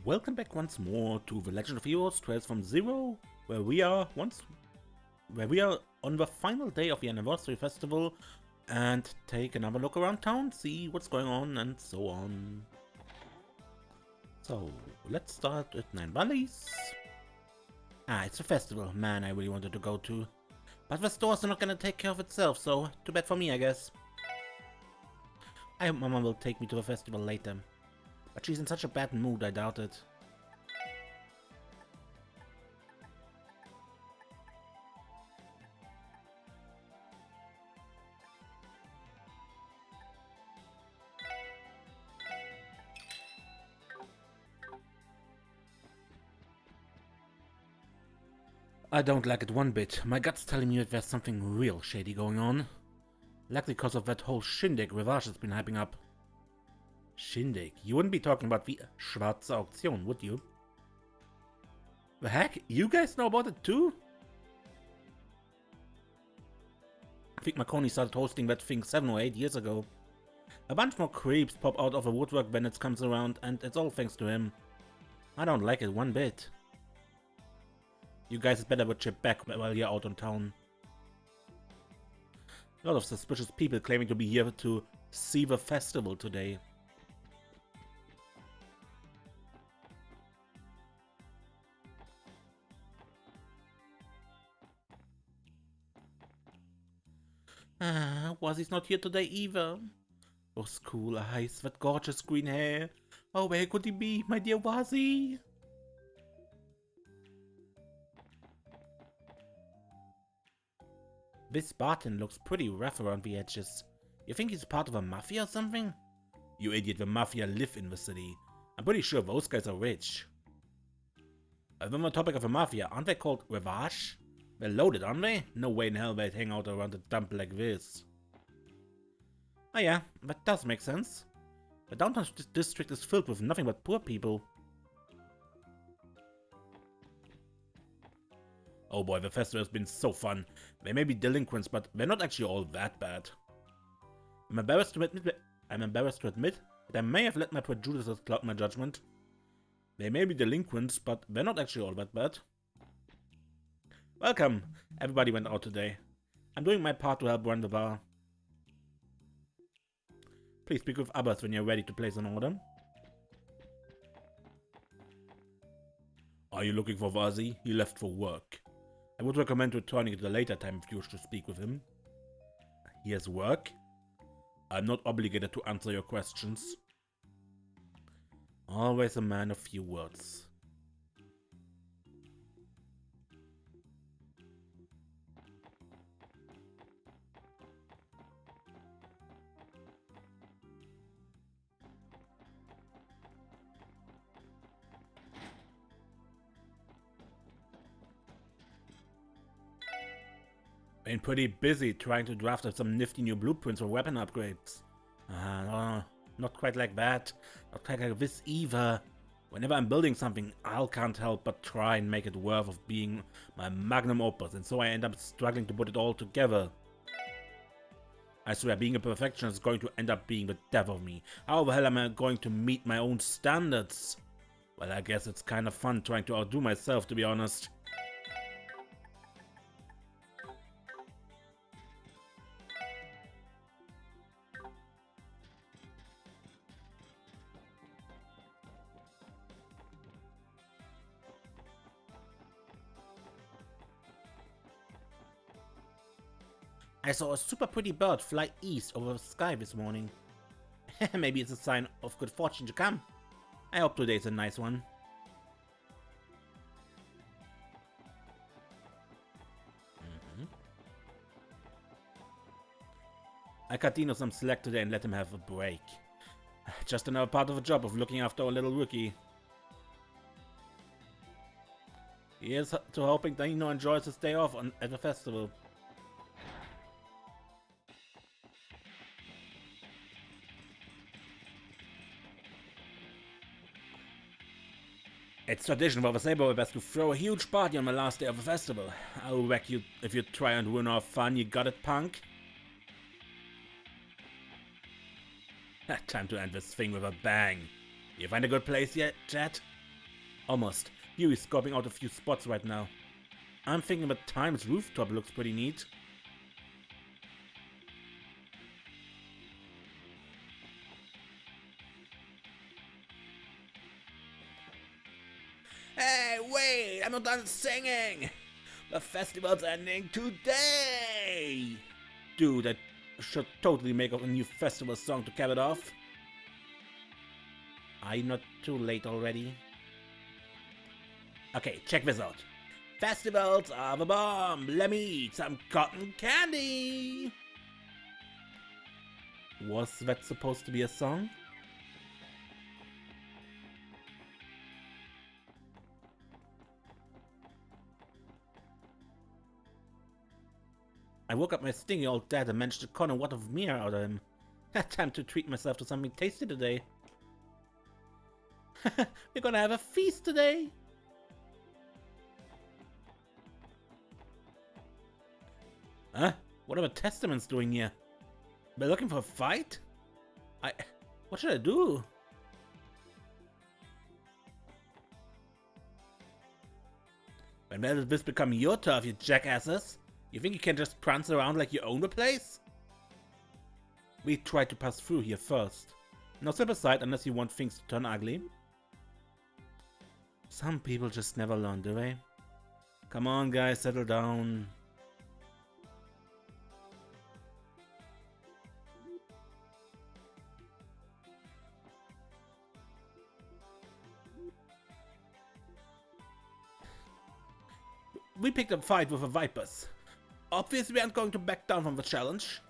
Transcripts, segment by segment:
Welcome back once more to The Legend of Heroes Trails from Zero, where we are on the final day of the anniversary festival and take another look around town, see what's going on and so on. So let's start with Nine Valleys. It's a festival. Man, I really wanted to go to. But the stores are not gonna take care of itself, so too bad for me, I guess. I hope Mama will take me to the festival later. But she's in such a bad mood, I doubt it. I don't like it one bit. My gut's telling me that there's something real shady going on. Likely because of that whole shindig LoH has been hyping up. Shindig? You wouldn't be talking about the Schwarze Auktion, would you? The heck? You guys know about it too? I think Marconi started hosting that thing 7 or 8 years ago. A bunch more creeps pop out of the woodwork when it comes around, and it's all thanks to him. I don't like it one bit. You guys better watch your back while you're out on town. A lot of suspicious people claiming to be here to see the festival today. Wazi's not here today either. Those cool eyes, that gorgeous green hair. Oh, where could he be, my dear Wazi? This Barton looks pretty rough around the edges. You think he's part of a mafia or something? You idiot, the mafia live in the city. I'm pretty sure those guys are rich. On the topic of the mafia, aren't they called LoH? They're loaded, aren't they? No way in hell they'd hang out around a dump like this. Oh yeah, that does make sense. The downtown district is filled with nothing but poor people. Oh boy, the festival has been so fun. They may be delinquents, but they're not actually all that bad. I'm embarrassed to admit that I may have let my prejudices cloud my judgment. They may be delinquents, but they're not actually all that bad. Welcome! Everybody went out today. I'm doing my part to help run the bar. Please speak with others when you're ready to place an order. Are you looking for Wazi? He left for work. I would recommend returning at a later time if you wish to speak with him. He has work? I'm not obligated to answer your questions. Always a man of few words. Been pretty busy trying to draft up some nifty new blueprints for weapon upgrades. No, not quite like that. Not quite like this either. Whenever I'm building something, I can't help but try and make it worth of being my magnum opus, and so I end up struggling to put it all together. I swear, being a perfectionist is going to end up being the death of me. How the hell am I going to meet my own standards? Well, I guess it's kind of fun trying to outdo myself, to be honest. I saw a super pretty bird fly east over the sky this morning. Maybe it's a sign of good fortune to come. I hope today's a nice one. I cut Dino some slack today and let him have a break. Just another part of the job of looking after our little rookie. Here's to hoping Dino enjoys his day off at the festival. It's tradition for the Saber Best to throw a huge party on the last day of the festival. I'll whack you if you try and ruin our fun, you got it, punk? Time to end this thing with a bang. You find a good place yet, chat? Almost. Huey's scoping out a few spots right now. I'm thinking the Times rooftop looks pretty neat. Hey, wait! I'm not done singing! The festival's ending today! Dude, I should totally make up a new festival song to cap it off. Are you not too late already? Okay, check this out. Festivals are the bomb! Let me eat some cotton candy! Was that supposed to be a song? I woke up my stingy old dad and managed to con a wad of meat out of him. Had time to treat myself to something tasty today. We're gonna have a feast today! Huh? What are the Testaments doing here? They're looking for a fight? What should I do? When will this become your turf, you jackasses? You think you can just prance around like you own the place? We tried to pass through here first. Now step aside unless you want things to turn ugly. Some people just never learn, do they? Come on guys, settle down. We picked a fight with the Vipers. Obviously we aren't going to back down from the challenge.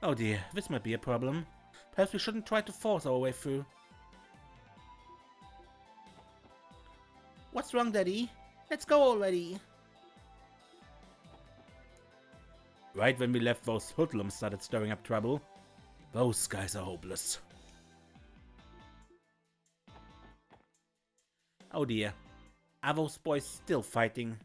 Oh dear, this might be a problem. Perhaps we shouldn't try to force our way through. What's wrong, Daddy? Let's go already. Right when we left, those hoodlums started stirring up trouble. Those guys are hopeless. Oh dear. Are those boys still fighting?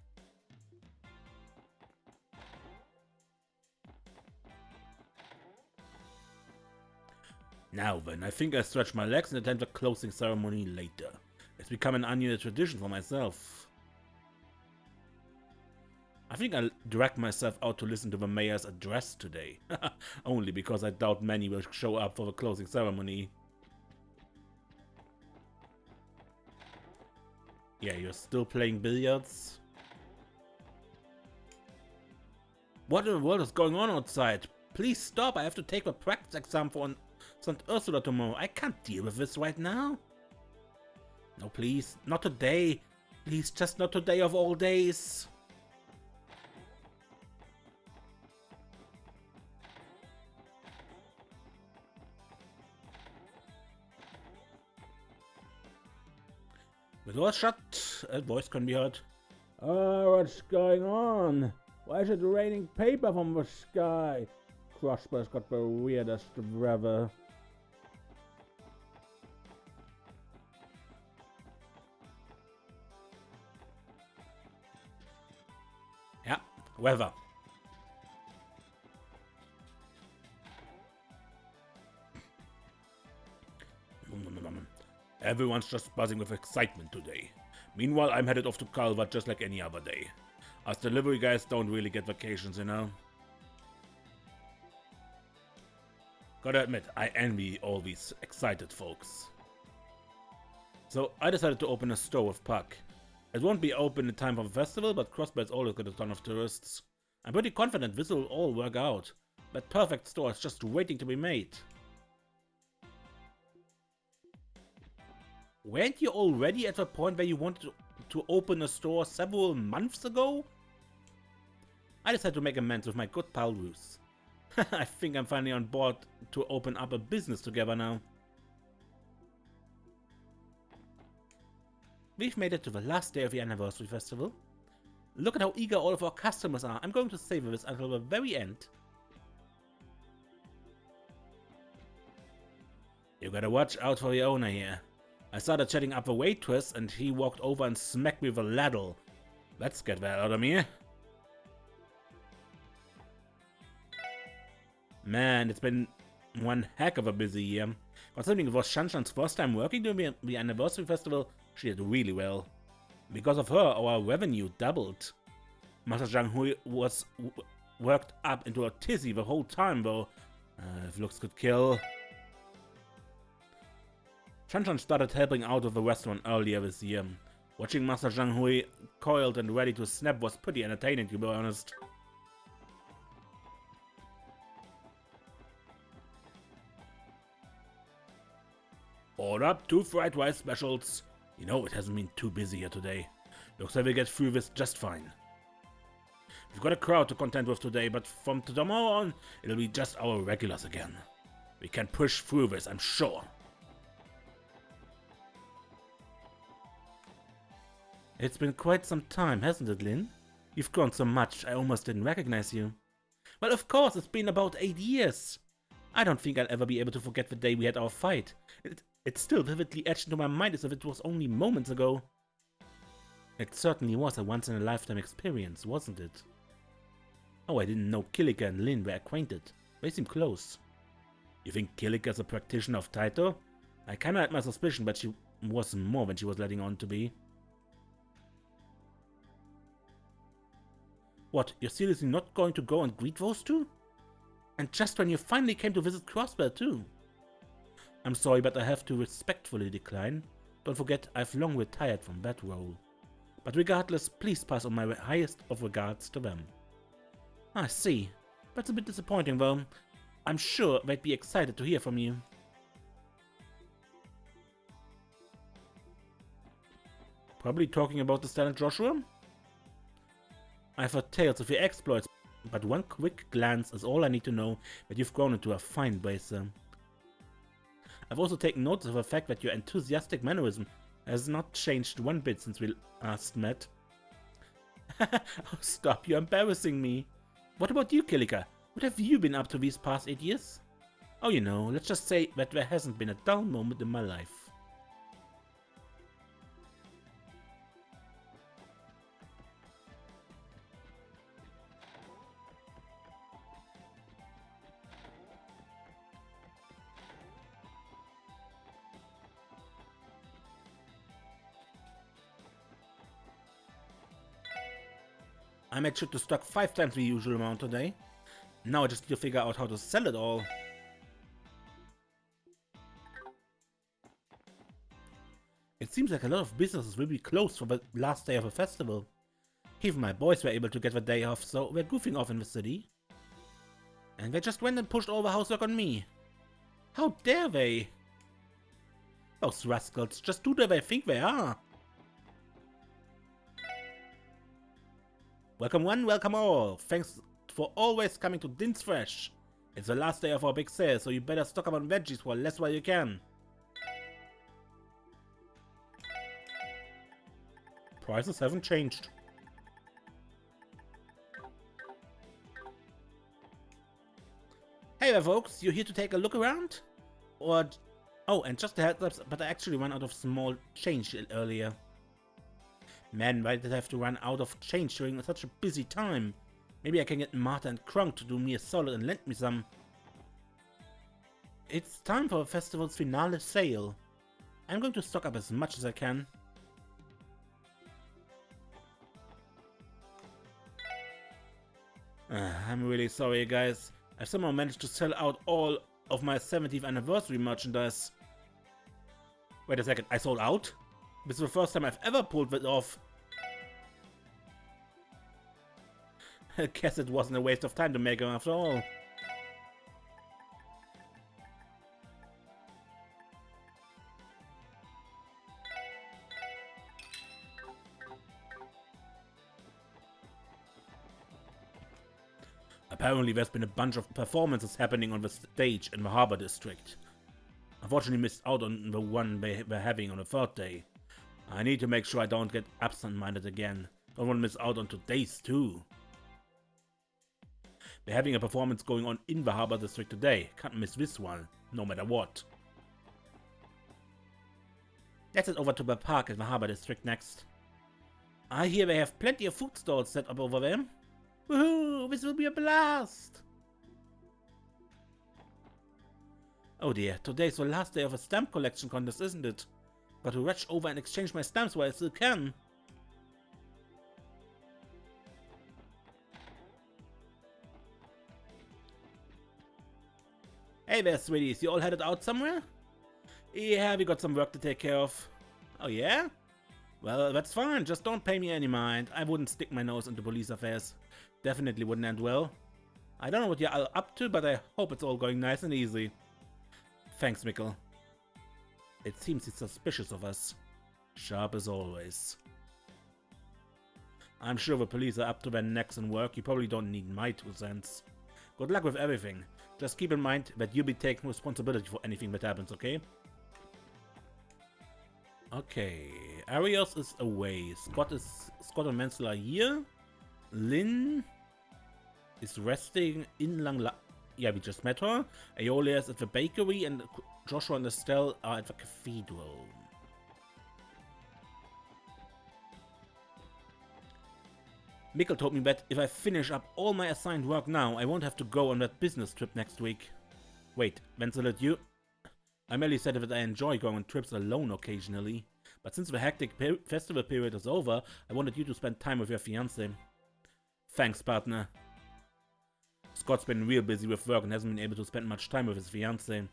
Now then, I think I stretch my legs and attend the closing ceremony later. It's become an annual tradition for myself. I think I'll drag myself out to listen to the mayor's address today. Only because I doubt many will show up for the closing ceremony. Yeah, you're still playing billiards? What in the world is going on outside? Please stop, I have to take the practice exam for St. Ursula tomorrow. I can't deal with this right now. No, please, not today. Please, just not today of all days. The door's shut. A voice can be heard. Oh, what's going on? Why is it raining paper from the sky? Crossbell's got the weirdest weather. Yeah, weather. Everyone's just buzzing with excitement today. Meanwhile, I'm headed off to Calvert just like any other day. Us delivery guys don't really get vacations, you know? Gotta admit, I envy all these excited folks. So I decided to open a store with Puck. It won't be open in time for the festival, but Crossbell's always got a ton of tourists. I'm pretty confident this will all work out. That perfect store is just waiting to be made. Weren't you already at the point where you wanted to open a store several months ago? I decided to make amends with my good pal Roos. I think I'm finally on board to open up a business together now. We've made it to the last day of the anniversary festival. Look at how eager all of our customers are. I'm going to savor this until the very end. You gotta watch out for the owner here. I started chatting up the waitress and he walked over and smacked me with a ladle. Let's get that out of me. Man, it's been One heck of a busy year. Considering it was Shanshan's first time working during the anniversary festival, she did really well. Because of her, our revenue doubled. Master Zhang Hui was worked up into a tizzy the whole time, though. If looks could kill. Shanshan started helping out with the restaurant earlier this year. Watching Master Zhang Hui coiled and ready to snap was pretty entertaining, to be honest. Order up 2 fried rice specials. You know it hasn't been too busy here today. Looks like we get through this just fine. We've got a crowd to contend with today, but from tomorrow on, it'll be just our regulars again. We can push through this, I'm sure. It's been quite some time, hasn't it, Lin? You've grown so much, I almost didn't recognize you. Well, of course, it's been about 8 years. I don't think I'll ever be able to forget the day we had our fight. It's still vividly etched into my mind as if it was only moments ago. It certainly was a once-in-a-lifetime experience, wasn't it? Oh, I didn't know Kilika and Lin were acquainted. They seem close. You think Kilika's a practitioner of Taito? I kinda had my suspicion, but she wasn't more than she was letting on to be. What, you're seriously not going to go and greet those two? And just when you finally came to visit Crossbell too? I'm sorry, but I have to respectfully decline. Don't forget, I've long retired from that role. But regardless, please pass on my highest of regards to them. I see. That's a bit disappointing though. I'm sure they'd be excited to hear from you. Probably talking about the Stanley Joshua? I've heard tales of your exploits, but one quick glance is all I need to know that you've grown into a fine bracer. I've also taken notice of the fact that your enthusiastic mannerism has not changed one bit since we last met. Oh, stop, you're embarrassing me. What about you, Kilika? What have you been up to these past 8 years? Oh, you know, let's just say that there hasn't been a dull moment in my life. I made sure to stock 5 times the usual amount today. Now I just need to figure out how to sell it all. It seems like a lot of businesses will be closed for the last day of the festival. Even my boys were able to get the day off, so we're goofing off in the city. And they just went and pushed all the housework on me. How dare they? Those rascals just do what they think they are. Welcome one, welcome all. Thanks for always coming to Din's Fresh. It's the last day of our big sale, so you better stock up on veggies for less while you can. Prices haven't changed. Hey there folks, you here to take a look around? Or... oh, and just a heads up, but I actually ran out of small change earlier. Man, why did I have to run out of change during such a busy time? Maybe I can get Martha and Krunk to do me a solid and lend me some. It's time for the festival's finale sale. I'm going to stock up as much as I can. I'm really sorry guys. I've somehow managed to sell out all of my 70th anniversary merchandise. Wait a second, I sold out? This is the first time I've ever pulled that off. I guess it wasn't a waste of time to make them after all. Apparently there's been a bunch of performances happening on the stage in the Harbor District. Unfortunately missed out on the one they were having on the 3rd day. I need to make sure I don't get absent-minded again. Don't want to miss out on today's too. They're having a performance going on in the Harbor District today. Can't miss this one, no matter what. Let's head over to the park in the Harbor District next. I hear they have plenty of food stalls set up over there. Woohoo! This will be a blast! Oh dear, today's the last day of a stamp collection contest, isn't it? Got to rush over and exchange my stamps while I still can. Hey there, sweeties, you all headed out somewhere? Yeah, we got some work to take care of. Oh yeah? Well, that's fine, just don't pay me any mind. I wouldn't stick my nose into police affairs. Definitely wouldn't end well. I don't know what you're all up to, but I hope it's all going nice and easy. Thanks, Mikkel. It seems he's suspicious of us. Sharp as always. I'm sure the police are up to their necks in work. You probably don't need my 2 cents. Good luck with everything. Just keep in mind that you'll be taking responsibility for anything that happens, okay? Okay, Arios is away. Scott and Mansell are here. Lynn is resting in Langla. Yeah, we just met her. Aeolia is at the bakery, and Joshua and Estelle are at the cathedral. Mikkel told me that if I finish up all my assigned work now, I won't have to go on that business trip next week. Wait, Mansell, at you? I merely said that I enjoy going on trips alone occasionally, but since the hectic festival period is over, I wanted you to spend time with your fiancé. Thanks, partner. Scott's been real busy with work and hasn't been able to spend much time with his fiancé.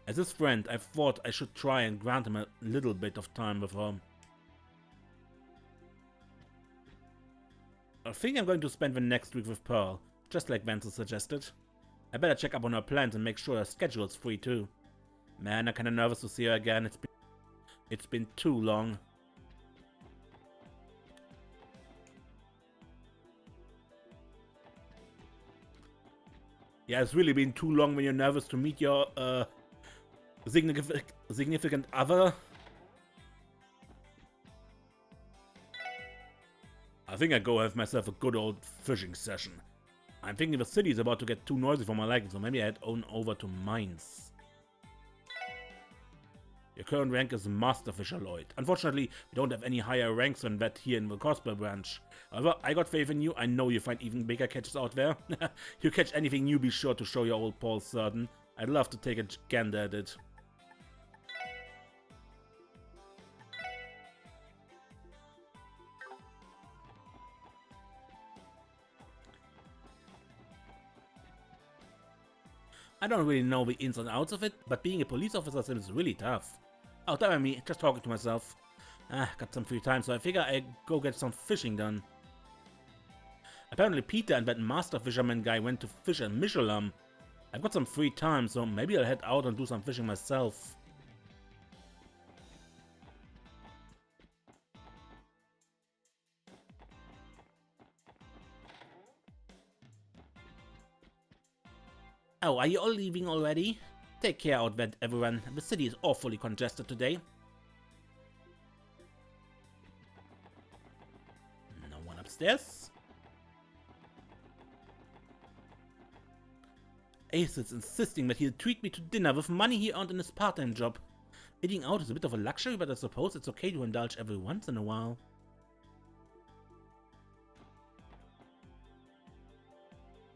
As his friend, I thought I should try and grant him a little bit of time with her. I think I'm going to spend the next week with Pearl, just like Mansell suggested. I better check up on her plans and make sure her schedule's free too. Man, I'm kinda nervous to see her again. It's been too long. Yeah, it's really been too long when you're nervous to meet your significant other. I think I'll go have myself a good old fishing session. I'm thinking the city is about to get too noisy for my liking, so maybe I'd head over to Mainz. Your current rank is Master Fisher, Lloyd. Unfortunately, we don't have any higher ranks than that here in the Crossbell branch. However, I got faith in you. I know you find even bigger catches out there. You catch anything new, be sure to show your old Paul certain. I'd love to take a gander at it. I don't really know the ins and outs of it, but being a police officer seems really tough. Oh, that was me, just talking to myself. Got some free time, so I figure I'd go get some fishing done. Apparently Peter and that master fisherman guy went to fish at Michelin. I've got some free time, so maybe I'll head out and do some fishing myself. Oh, are you all leaving already? Take care out there, everyone. The city is awfully congested today. No one upstairs. Ace is insisting that he'll treat me to dinner with money he earned in his part-time job. Eating out is a bit of a luxury, but I suppose it's okay to indulge every once in a while.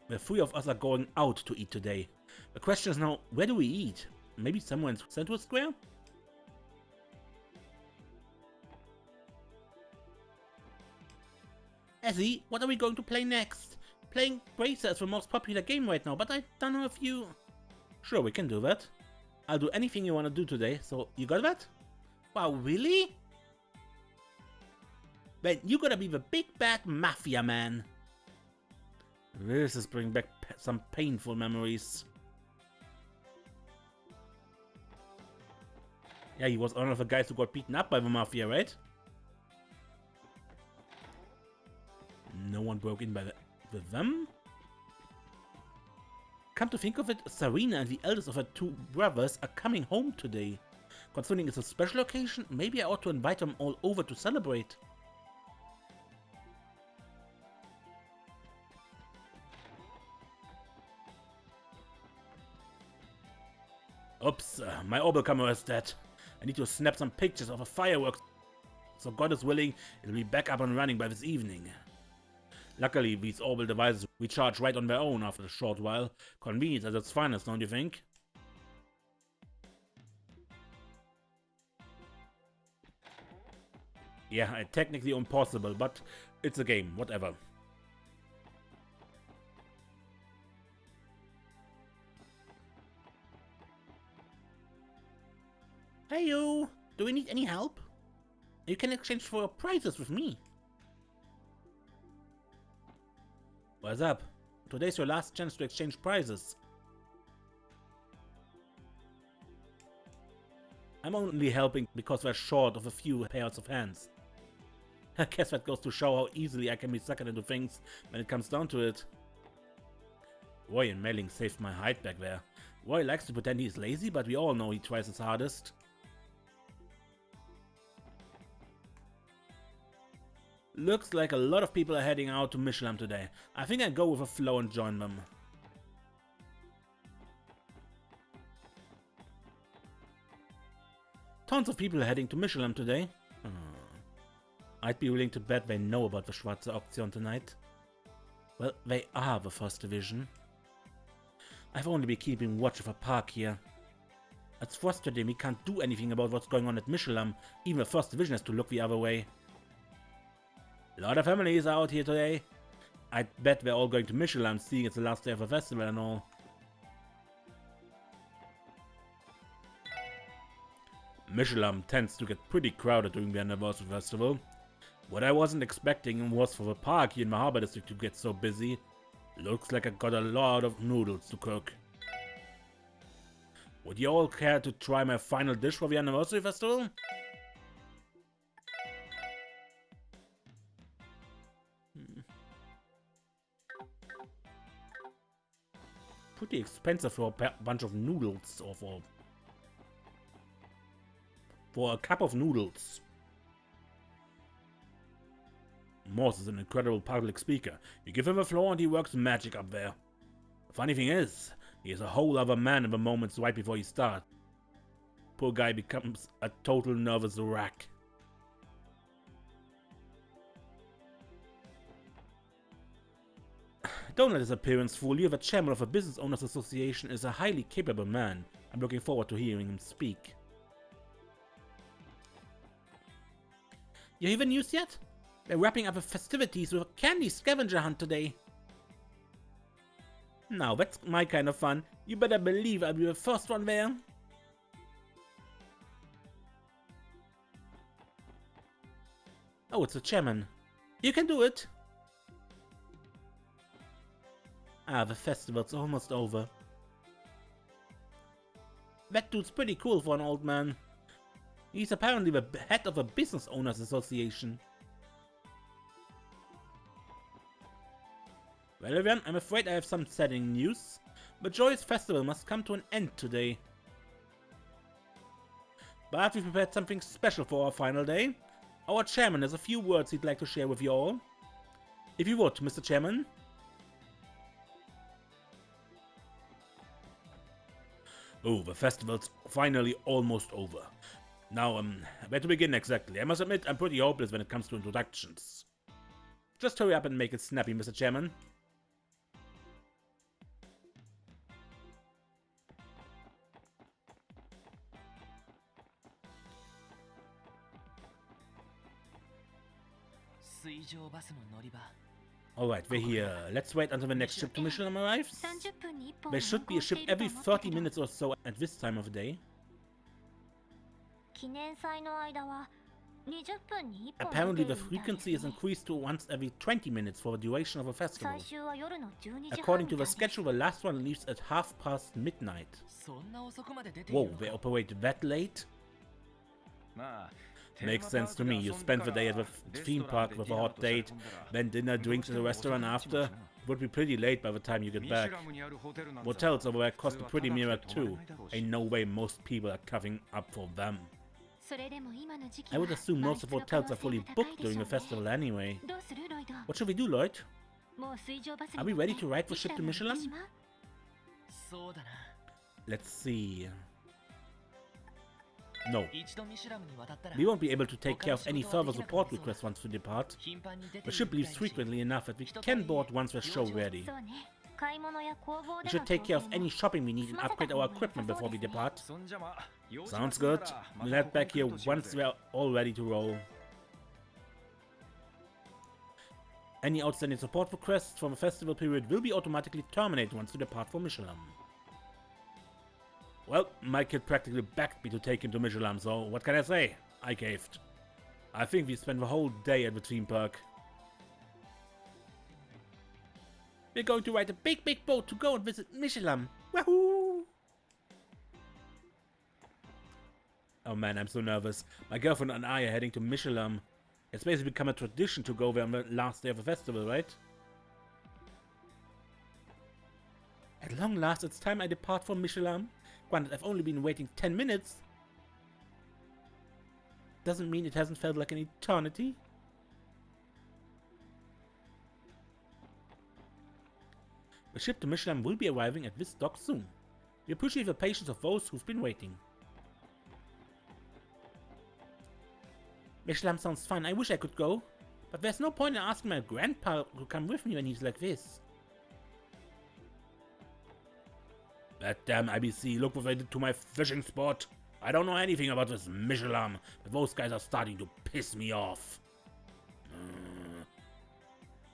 The 3 of us are going out to eat today. The question is now, where do we eat? Maybe somewhere in Central Square? Ezzy, what are we going to play next? Playing Bracer is the most popular game right now, but I don't know if you... Sure, we can do that. I'll do anything you want to do today, so you got that? Wow, really? Then you gotta be the big bad mafia man. This is bringing back some painful memories. Yeah, he was one of the guys who got beaten up by the mafia, right? No one broke in with them? Come to think of it, Sarina and the eldest of her 2 brothers are coming home today. Considering it's a special occasion, maybe I ought to invite them all over to celebrate. Oops, my orbital camera is dead. I need to snap some pictures of a fireworks. So God is willing, it'll be back up and running by this evening. Luckily, these orbital devices recharge right on their own after a short while. Convenient at its finest, don't you think? Yeah, technically impossible, but it's a game, whatever. Hey you! Do we need any help? You can exchange for your prizes with me. What's up? Today's your last chance to exchange prizes. I'm only helping because we're short of a few pairs of hands. I guess that goes to show how easily I can be suckered into things when it comes down to it. Roy and Melling saved my hide back there. Roy likes to pretend he's lazy, but we all know he tries his hardest. Looks like a lot of people are heading out to Michelin today. I think I'll go with a flow and join them. Tons of people are heading to Michelin today. I'd be willing to bet they know about the Schwarze Auktion tonight. Well, they are the First Division. I've only been keeping watch of a park here. It's frustrating we can't do anything about what's going on at Michelin. Even the First Division has to look the other way. A lot of families are out here today. I'd bet they're all going to Michelin, seeing it's the last day of the festival and all. Michelin tends to get pretty crowded during the anniversary festival. What I wasn't expecting was for the park here in the Harbor District to get so busy. Looks like I got a lot of noodles to cook. Would you all care to try my final dish for the anniversary festival? Pretty expensive for a bunch of noodles, or for a cup of noodles. Morse is an incredible public speaker. You give him a floor and he works magic up there. The funny thing is, he is a whole other man in the moments right before he starts. Poor guy becomes a total nervous wreck. Don't let his appearance fool you. The chairman of the Business Owners Association is a highly capable man. I'm looking forward to hearing him speak. You hear the news yet? They're wrapping up the festivities with a candy scavenger hunt today. Now that's my kind of fun. You better believe I'll be the first one there. Oh, it's the chairman. You can do it. Ah, the festival's almost over. That dude's pretty cool for an old man. He's apparently the head of a Business Owners Association. Well everyone, I'm afraid I have some saddening news. The joyous festival must come to an end today. But we've prepared something special for our final day. Our chairman has a few words he'd like to share with you all. If you would, Mr. Chairman. Oh, the festival's finally almost over. Now, where to begin exactly? I must admit, I'm pretty hopeless when it comes to introductions. Just hurry up and make it snappy, Mr. Chairman. Alright, we're here. Let's wait until the next ship to Michelin arrives. There should be a ship every 30 minutes or so at this time of day. Apparently the frequency is increased to once every 20 minutes for the duration of a festival. According to the schedule, the last one leaves at midnight. Whoa, they operate that late? Makes sense to me. You spend the day at the theme park with a hot date, then dinner, drinks at the restaurant after. It would be pretty late by the time you get back. Hotels over there cost a pretty mirror too. Ain't no way most people are covering up for them. I would assume most of the hotels are fully booked during the festival anyway. What should we do, Lloyd? Are we ready to ride the ship to Michelin? Let's see. No. We won't be able to take care of any further support requests once we depart. The ship leaves frequently enough that we can board once we're show ready. We should take care of any shopping we need and upgrade our equipment before we depart. Sounds good. We'll head back here once we're all ready to roll. Any outstanding support requests from a festival period will be automatically terminated once you depart for Mishelam. Well, my kid practically begged me to take him to Mishelam, so what can I say? I caved. I think we spent the whole day at the theme park. We're going to ride a big boat to go and visit Mishelam. Wahoo! Oh man, I'm so nervous. My girlfriend and I are heading to Mishelam. It's basically become a tradition to go there on the last day of the festival, right? At long last, it's time I depart from Mishelam. Granted, I've only been waiting 10 minutes. Doesn't mean it hasn't felt like an eternity. The ship to Mishelam will be arriving at this dock soon. We appreciate the patience of those who've been waiting. Mishelam sounds fun. I wish I could go. But there's no point in asking my grandpa to come with me when he's like this. That damn IBC, look what they did to my fishing spot. I don't know anything about this Mishelam, but those guys are starting to piss me off.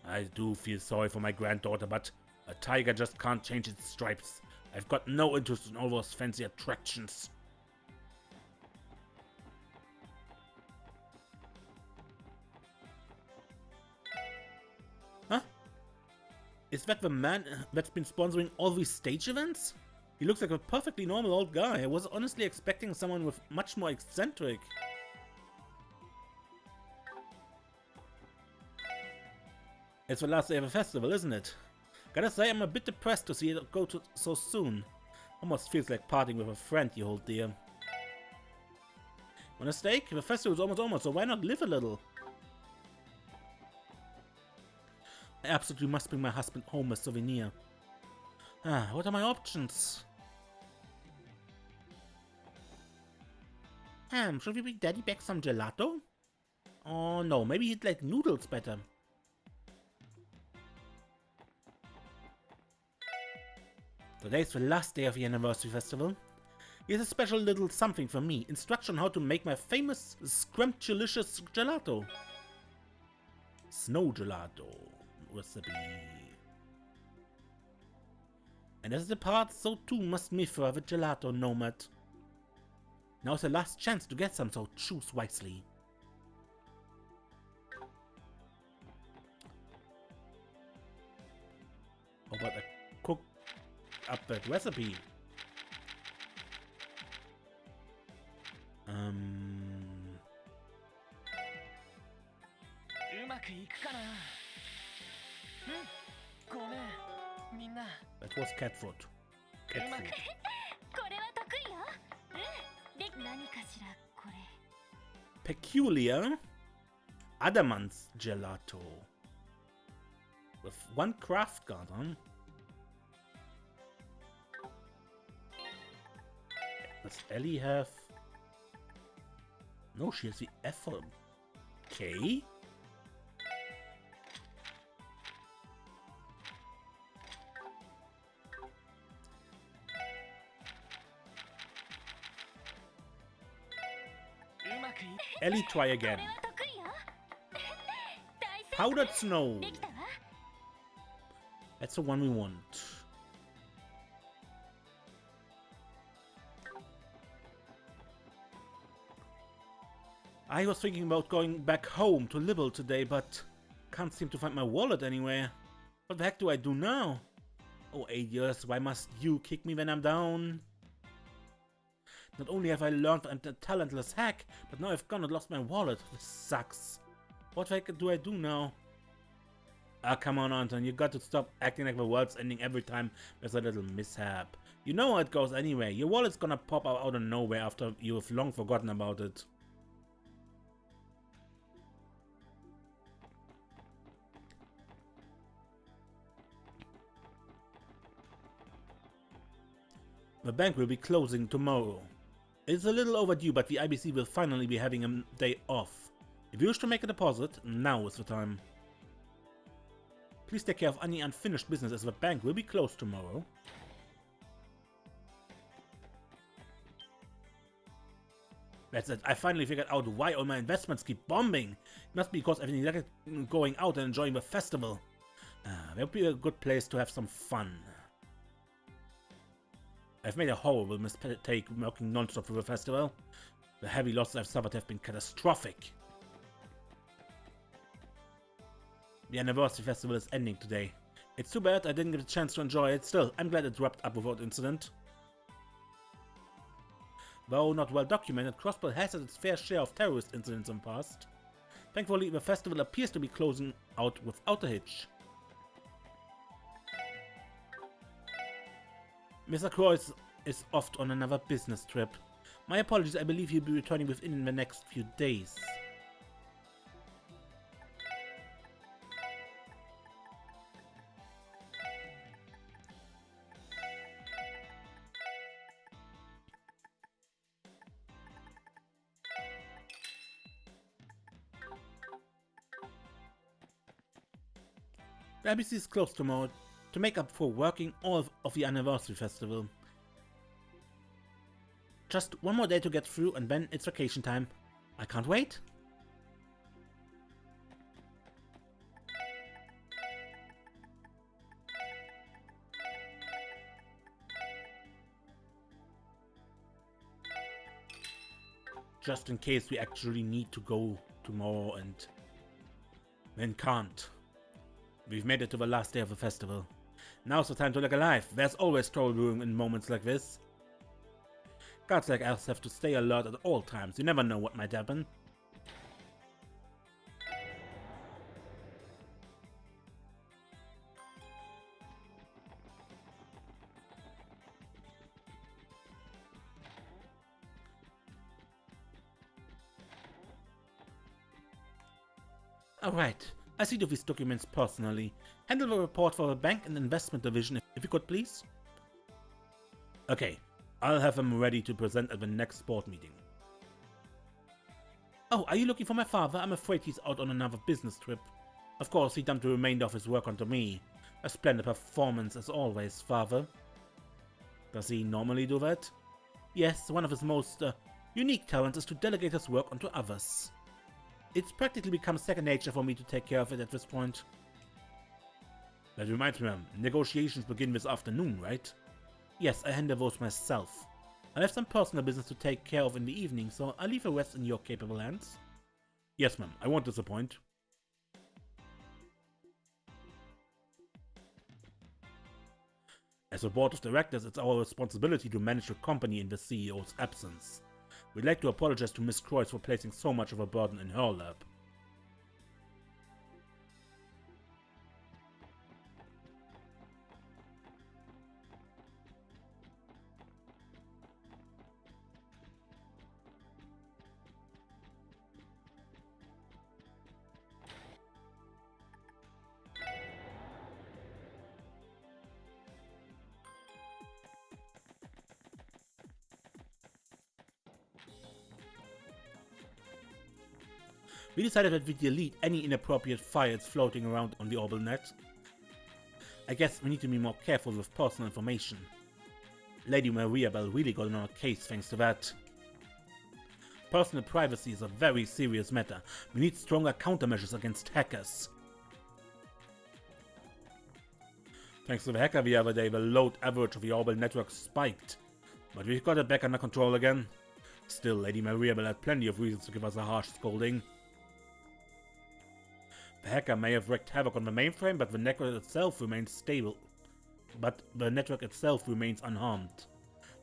I do feel sorry for my granddaughter, but a tiger just can't change its stripes. I've got no interest in all those fancy attractions. Huh? Is that the man that's been sponsoring all these stage events? He looks like a perfectly normal old guy. I was honestly expecting someone with much more eccentric. It's the last day of the festival, isn't it? Gotta say, I'm a bit depressed to see it go so soon. Almost feels like parting with a friend you hold dear. Want a steak? The festival's almost over, so why not live a little? I absolutely must bring my husband home a souvenir. What are my options? Should we bring Daddy back some gelato? Oh no, maybe he'd like noodles better. Today's the last day of the anniversary festival. Here's a special little something from me. Instruction on how to make my famous scrumptious gelato. Snow gelato recipe. And as it departs, so too must me forever gelato nomad. Now's the last chance to get some, so choose wisely. How about I cook up that recipe? That was cat food. Cat food. Peculiar adamant's gelato with 1 craft guard on. Does Ellie have? No, she has the F for K. Ellie, try again. Powdered snow. That's the one we want. I was thinking about going back home to Libel today, but can't seem to find my wallet anywhere. What the heck do I do now? Oh, 8 years, why must you kick me when I'm down? Not only have I learned I'm a talentless hack, but now I've gone and lost my wallet. This sucks. What the heck do I do now? Ah, come on, Anton, you got to stop acting like the world's ending every time there's a little mishap. You know how it goes anyway. Your wallet's gonna pop out of nowhere after you've long forgotten about it. The bank will be closing tomorrow. It's a little overdue, but the IBC will finally be having a day off. If you wish to make a deposit, now is the time. Please take care of any unfinished business as the bank will be closed tomorrow. . That's it. I finally figured out why all my investments keep bombing. It must be because I've neglected going out and enjoying the festival. That would be a good place to have some fun. I've made a horrible mistake working non-stop for the festival. The heavy losses I've suffered have been catastrophic. The anniversary festival is ending today. It's too bad I didn't get a chance to enjoy it. Still, I'm glad it wrapped up without incident. Though not well documented, Crossbell has had its fair share of terrorist incidents in the past. Thankfully, the festival appears to be closing out without a hitch. Mr. Croix is off on another business trip. My apologies, I believe he'll be returning within the next few days. The IBC is closed tomorrow to make up for working all of the anniversary festival. Just one more day to get through and then it's vacation time. I can't wait. Just in case we actually need to go tomorrow and then can't. We've made it to the last day of the festival. Now's the time to look alive. There's always trouble brewing in moments like this. Guards like us have to stay alert at all times. You never know what might happen. Alright, I see to these documents personally. Handle the report for the bank and investment division if you could please. Okay, I'll have them ready to present at the next board meeting. Oh, are you looking for my father? I'm afraid he's out on another business trip. Of course, he dumped the remainder of his work onto me. A splendid performance as always, father. Does he normally do that? Yes, one of his most unique talents is to delegate his work onto others. It's practically become second nature for me to take care of it at this point. That reminds me, negotiations begin this afternoon, right? Yes, I handle those myself. I have some personal business to take care of in the evening, so I'll leave the rest in your capable hands. Yes, ma'am, I won't disappoint. As a board of directors, it's our responsibility to manage the company in the CEO's absence. We'd like to apologize to Miss Croix for placing so much of a burden in her lap. We decided that we'd delete any inappropriate files floating around on the orbital net. I guess we need to be more careful with personal information. Lady Mariabelle really got on our case thanks to that. Personal privacy is a very serious matter. We need stronger countermeasures against hackers. Thanks to the hacker the other day, the load average of the orbital network spiked. But we've got it back under control again. Still, Lady Mariabelle had plenty of reasons to give us a harsh scolding. The hacker may have wreaked havoc on the mainframe, but the network itself remains stable. But the network itself remains unharmed.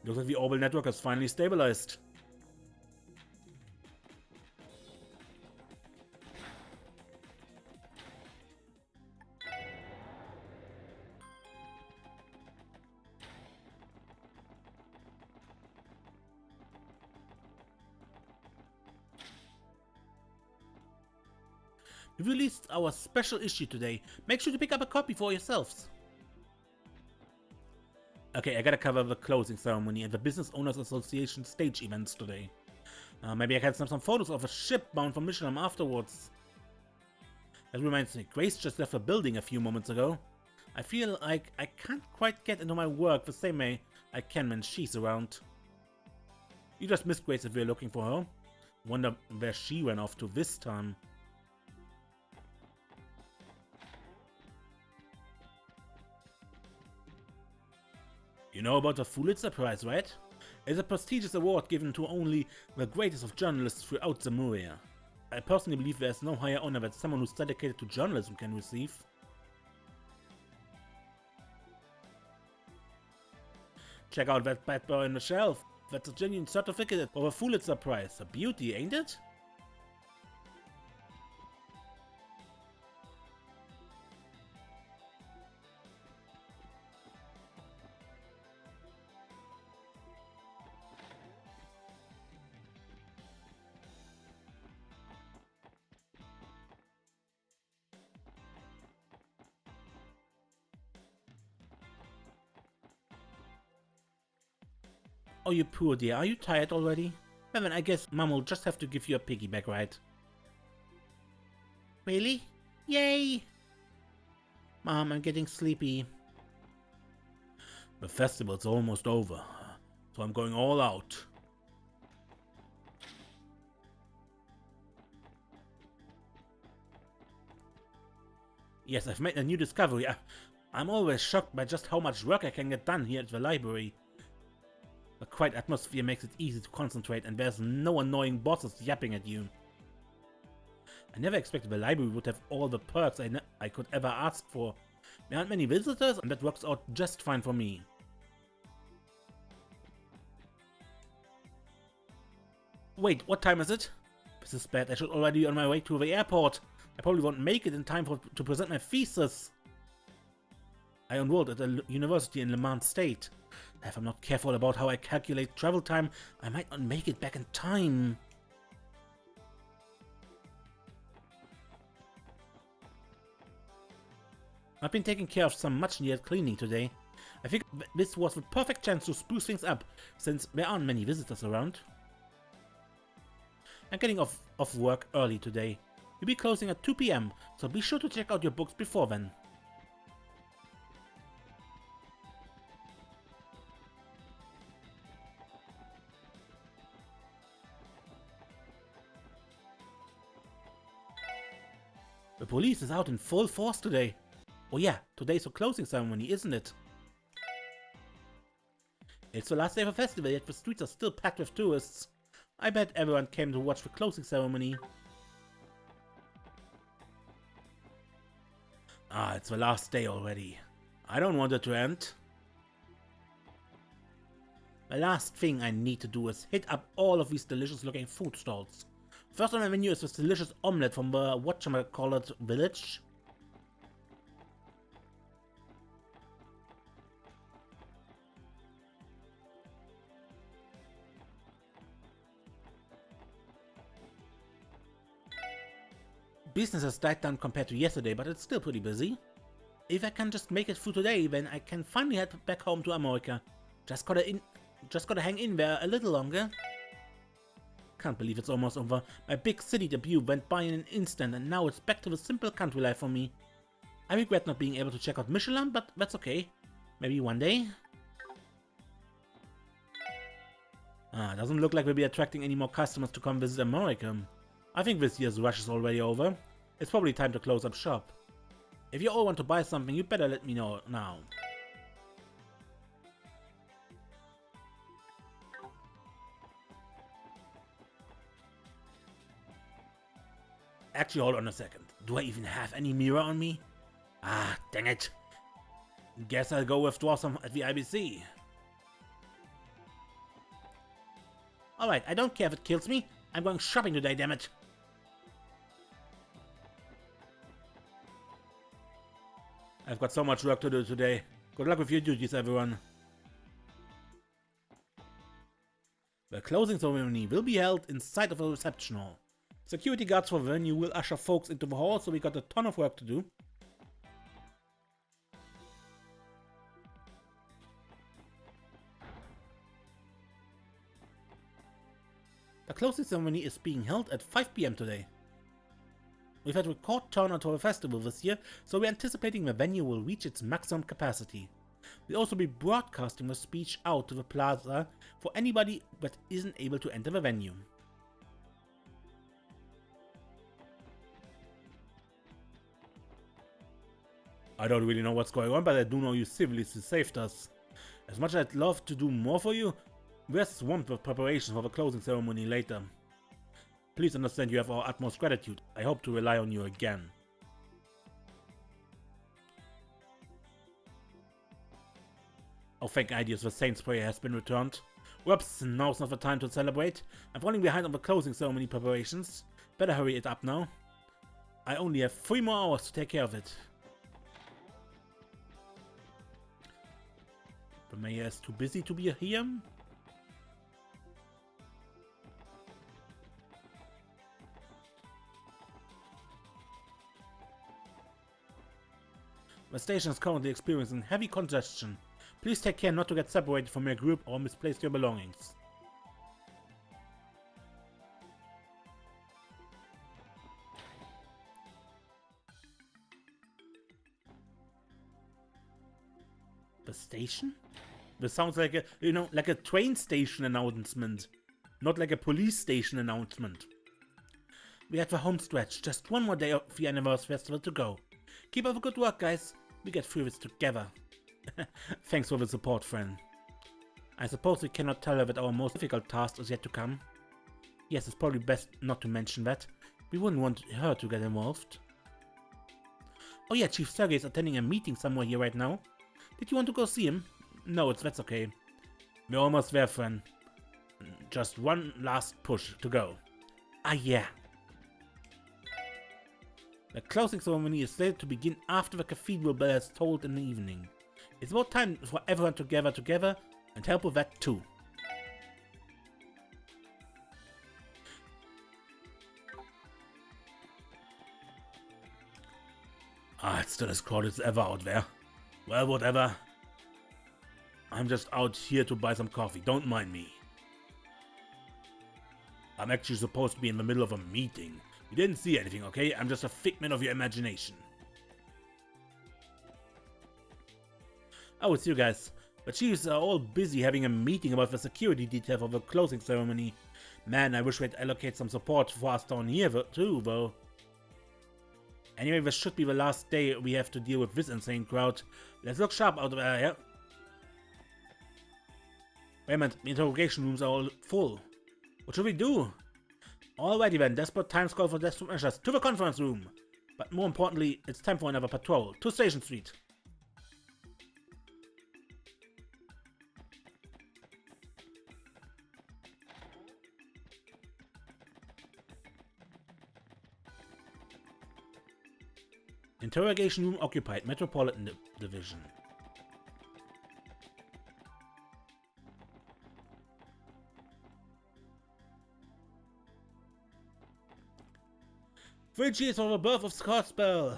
Looks like the orbital network has finally stabilized. We released our special issue today. Make sure to pick up a copy for yourselves. Okay, I gotta cover the closing ceremony and the Business Owners Association stage events today. Maybe I can snap some photos of a ship bound for Michelin afterwards. That reminds me, Grace just left the building a few moments ago. I feel like I can't quite get into my work the same way I can when she's around. You just missed Grace if we're looking for her. Wonder where she ran off to this time. You know about the Pulitzer Prize, right? It's a prestigious award given to only the greatest of journalists throughout the area. I personally believe there's no higher honor that someone who's dedicated to journalism can receive. Check out that bad boy on the shelf. That's a genuine certificate of a Pulitzer Prize. A beauty, ain't it? Oh, you poor dear, are you tired already? Well then, I guess Mom will just have to give you a piggyback ride. Really? Yay! Mom, I'm getting sleepy. The festival's almost over, so I'm going all out. Yes, I've made a new discovery. I'm always shocked by just how much work I can get done here at the library. The quiet atmosphere makes it easy to concentrate, and there's no annoying bosses yapping at you. I never expected the library would have all the perks I could ever ask for. There aren't many visitors, and that works out just fine for me. Wait, what time is it? This is bad. I should already be on my way to the airport. I probably won't make it in time to present my thesis. I enrolled at a university in Le Mans State. If I'm not careful about how I calculate travel time, I might not make it back in time. I've been taking care of some much needed cleaning today. I think this was the perfect chance to spruce things up, since there aren't many visitors around. I'm getting off work early today. We'll be closing at 2 PM, so be sure to check out your books before then. The police is out in full force today. Oh yeah, today's the closing ceremony, isn't it? It's the last day of the festival, yet the streets are still packed with tourists. I bet everyone came to watch the closing ceremony. Ah, it's the last day already. I don't want it to end. The last thing I need to do is hit up all of these delicious looking food stalls. First on my menu is this delicious omelette from the whatchamacallit village. Business has died down compared to yesterday, but it's still pretty busy. If I can just make it through today, then I can finally head back home to America. Just gotta hang in there a little longer. Can't believe it's almost over. My big city debut went by in an instant, and now it's back to the simple country life for me. I regret not being able to check out Michelin, but that's okay. Maybe one day. Doesn't look like we'll be attracting any more customers to come visit America. I think this year's rush is already over. It's probably time to close up shop. If you all want to buy something, you better let me know now. Actually, hold on a second. Do I even have any mirror on me? Ah, dang it. Guess I'll go withdraw some at the IBC. Alright, I don't care if it kills me. I'm going shopping today, damn it. I've got so much work to do today. Good luck with your duties, everyone. The closing ceremony will be held inside of a reception hall. Security guards for the venue will usher folks into the hall, so we got a ton of work to do. The closing ceremony is being held at 5 PM today. We've had record turnout for the festival this year, so we're anticipating the venue will reach its maximum capacity. We'll also be broadcasting the speech out to the plaza for anybody that isn't able to enter the venue. I don't really know what's going on, but I do know you civilists saved us. As much as I'd love to do more for you, we're swamped with preparation for the closing ceremony later. Please understand you have our utmost gratitude. I hope to rely on you again. Oh, thank ideas, the Saint's Prayer has been returned. Whoops, now's not the time to celebrate. I'm falling behind on the closing ceremony preparations. Better hurry it up now. I only have 3 more hours to take care of it. The mayor is too busy to be here. The station is currently experiencing heavy congestion. Please take care not to get separated from your group or misplace your belongings. The station? This sounds like a, like a train station announcement, not like a police station announcement. We have the home stretch, just 1 more day of the Anniversary Festival to go. Keep up the good work, guys. We get through this together. Thanks for the support, friend. I suppose we cannot tell her that our most difficult task is yet to come. Yes, it's probably best not to mention that. We wouldn't want her to get involved. Oh yeah, Chief Sergey is attending a meeting somewhere here right now. Did you want to go see him? No, that's okay. We're almost there, friend. Just 1 last push to go. Ah, yeah. The closing ceremony is slated to begin after the cathedral bell has tolled in the evening. It's about time for everyone to gather together and help with that too. Ah, it's still as crowded as ever out there. Well, whatever. I'm just out here to buy some coffee, don't mind me. I'm actually supposed to be in the middle of a meeting. You didn't see anything, okay? I'm just a figment of your imagination. Oh, it's you guys. The chiefs are all busy having a meeting about the security detail for the closing ceremony. Man, I wish we'd allocate some support for us down here too, though. Anyway, this should be the last day we have to deal with this insane crowd. Let's look sharp out there, yeah? Wait a minute, the interrogation rooms are all full. What should we do? Alrighty then, desperate times call for desperate measures. To the conference room! But more importantly, it's time for another patrol. To Station Street. Interrogation room occupied, Metropolitan Division. Three cheers for the birth of Crossbell.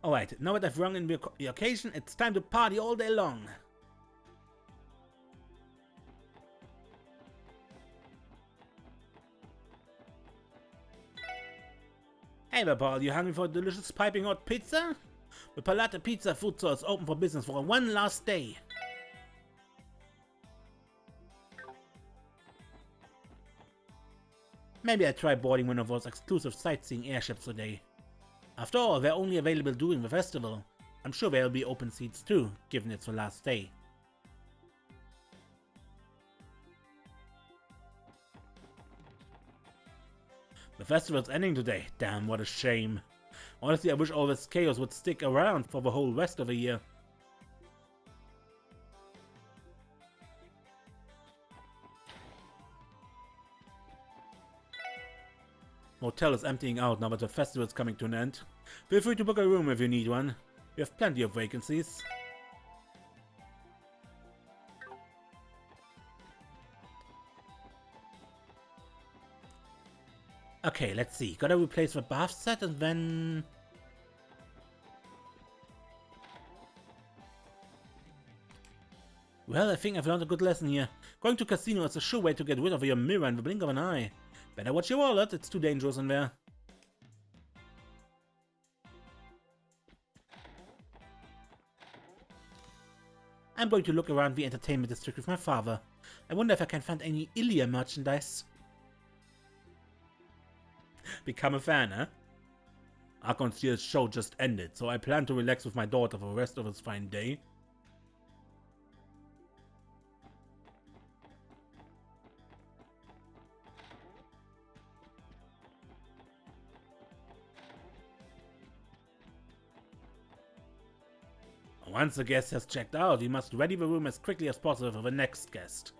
Alright, now that I've rung in the occasion, it's time to party all day long. Hey there, Paul, you hungry for a delicious piping hot pizza? The Palate Pizza food store is open for business for one last day. Maybe I try boarding one of those exclusive sightseeing airships today. After all, they're only available during the festival. I'm sure there'll be open seats too, given it's the last day. The festival's ending today. Damn, what a shame. Honestly, I wish all this chaos would stick around for the whole rest of the year. Motel is emptying out now that the festival is coming to an end. Feel free to book a room if you need one. We have plenty of vacancies. Okay, let's see. Gotta replace the bath set and then... Well, I think I've learned a good lesson here. Going to casino is a sure way to get rid of your mirror in the blink of an eye. Better watch your wallet, it's too dangerous in there. I'm going to look around the entertainment district with my father. I wonder if I can find any Ilya merchandise. Become a fan, huh? Archon's show just ended, so I plan to relax with my daughter for the rest of this fine day. Once the guest has checked out, we must ready the room as quickly as possible for the next guest.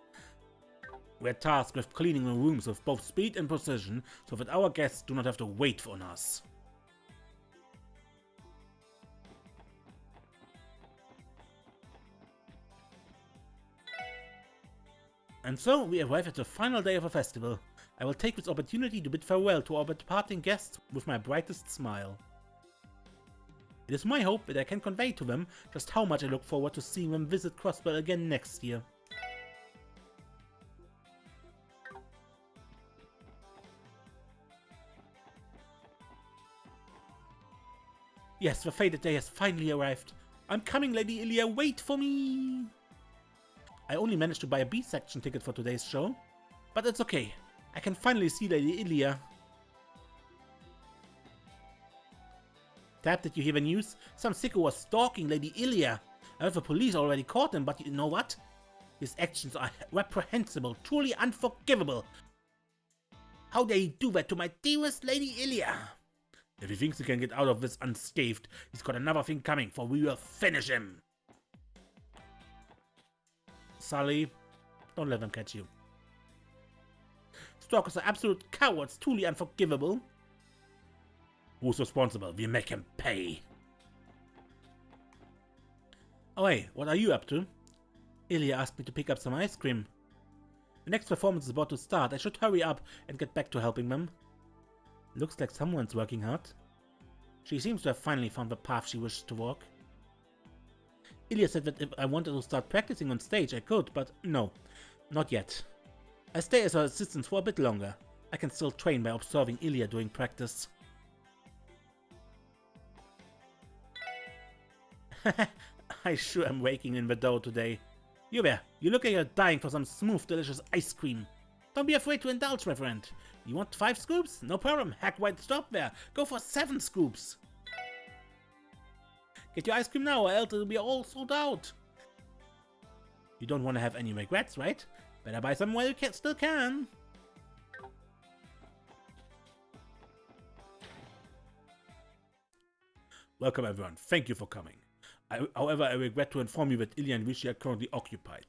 We're tasked with cleaning the rooms with both speed and precision so that our guests do not have to wait on us. And so we arrive at the final day of the festival. I will take this opportunity to bid farewell to our departing guests with my brightest smile. It is my hope that I can convey to them just how much I look forward to seeing them visit Crossbell again next year. Yes, the fated day has finally arrived. I'm coming, Lady Ilya, wait for me! I only managed to buy a B-section ticket for today's show, but it's okay. I can finally see Lady Ilya. Tab, did you hear the news? Some sicko was stalking Lady Ilya. I heard the police already caught him, but you know what? His actions are reprehensible, truly unforgivable. How dare he do that to my dearest Lady Ilya? If he thinks he can get out of this unscathed, he's got another thing coming, for we will finish him. Sully, don't let them catch you. Stalkers are absolute cowards, truly unforgivable. Who's responsible? We make him pay. Oh hey, what are you up to? Ilya asked me to pick up some ice cream. The next performance is about to start. I should hurry up and get back to helping them. Looks like someone's working hard. She seems to have finally found the path she wished to walk. Ilya said that if I wanted to start practicing on stage, I could, but no, not yet. I stay as her assistant for a bit longer. I can still train by observing Ilya doing practice. I sure am raking in the dough today. You there, you look like you're dying for some smooth, delicious ice cream. Don't be afraid to indulge, my friend. You want 5 scoops? No problem, hack wide stop there. Go for 7 scoops. Get your ice cream now or else it'll be all sold out. You don't want to have any regrets, right? Better buy some while you still can. Welcome everyone, thank you for coming. However, I regret to inform you that Ilya and Rishi are currently occupied.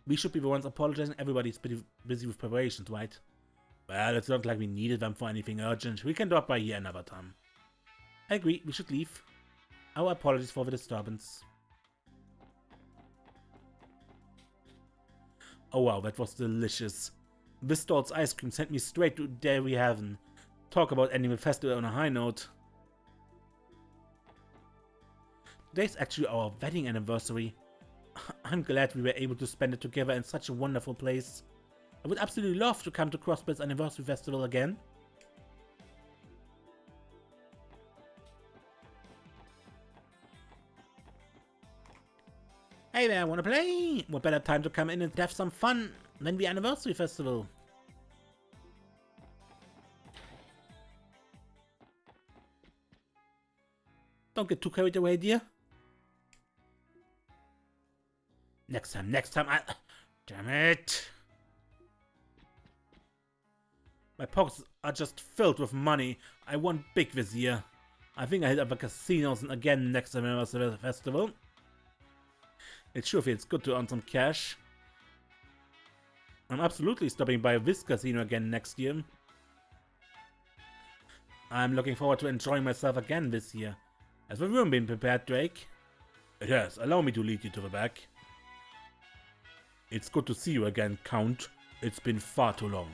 We should be the ones apologizing, everybody's pretty busy with preparations, right? Well, it's not like we needed them for anything urgent, we can drop by here another time. I agree, we should leave. Our apologies for the disturbance. Oh wow, that was delicious. This stall's ice cream sent me straight to dairy heaven. Talk about ending the festival on a high note. Today's actually our wedding anniversary. I'm glad we were able to spend it together in such a wonderful place. I would absolutely love to come to Crossbell's anniversary festival again. Hey there, wanna play? What better time to come in and have some fun than the anniversary festival? Don't get too carried away, dear. Next time, Damn it! My pockets are just filled with money. I won big this year. I think I hit up the casinos again next time I was at the festival. It sure feels good to earn some cash. I'm absolutely stopping by this casino again next year. I'm looking forward to enjoying myself again this year. Has the room been prepared, Drake? It has. Allow me to lead you to the back. It's good to see you again, Count. It's been far too long.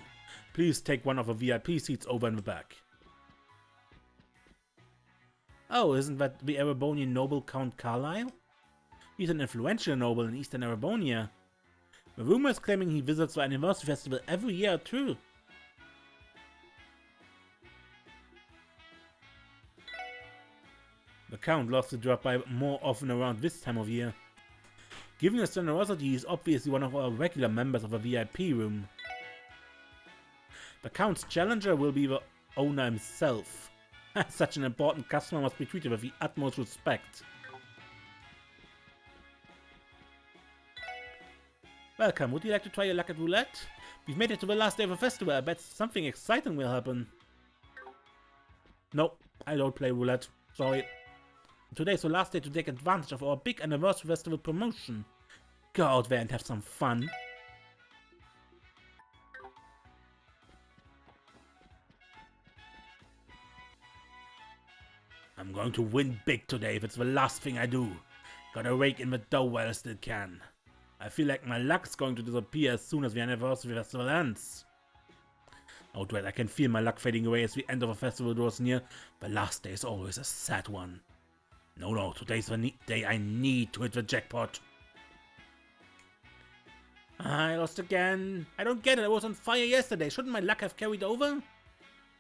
Please take one of the VIP seats over in the back. Oh, isn't that the Erebonian noble Count Carlyle? He's an influential noble in Eastern Erebonia. The rumor is claiming he visits the anniversary festival every year too. The Count loves to drop by more often around this time of year. Given his generosity, he is obviously one of our regular members of a VIP room. The Count's challenger will be the owner himself. Such an important customer must be treated with the utmost respect. Welcome, would you like to try your luck at roulette? We've made it to the last day of the festival, I bet something exciting will happen. No, I don't play roulette, sorry. Today's the last day to take advantage of our big anniversary festival promotion. Go out there and have some fun. I'm going to win big today if it's the last thing I do. Gotta rake in the dough while I still can. I feel like my luck's going to disappear as soon as the anniversary festival ends. Outright, I can feel my luck fading away as the end of the festival draws near. The last day is always a sad one. No, today's the day I need to hit the jackpot. I lost again. I don't get it, I was on fire yesterday. Shouldn't my luck have carried over?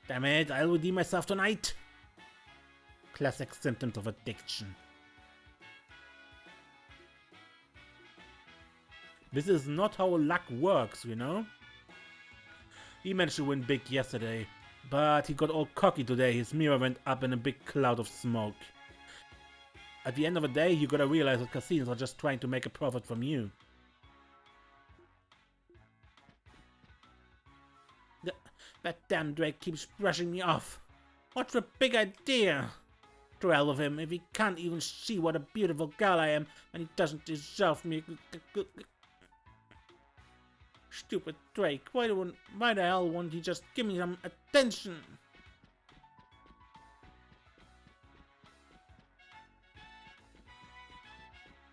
Damn it, I'll redeem myself tonight. Classic symptoms of addiction. This is not how luck works, you know? He managed to win big yesterday, but he got all cocky today. His mirror went up in a big cloud of smoke. At the end of the day, you gotta realize that casinos are just trying to make a profit from you. That damn Drake keeps brushing me off. What's the big idea? To hell with him, if he can't even see what a beautiful girl I am, and he doesn't deserve me. Stupid Drake, why the hell won't he just give me some attention?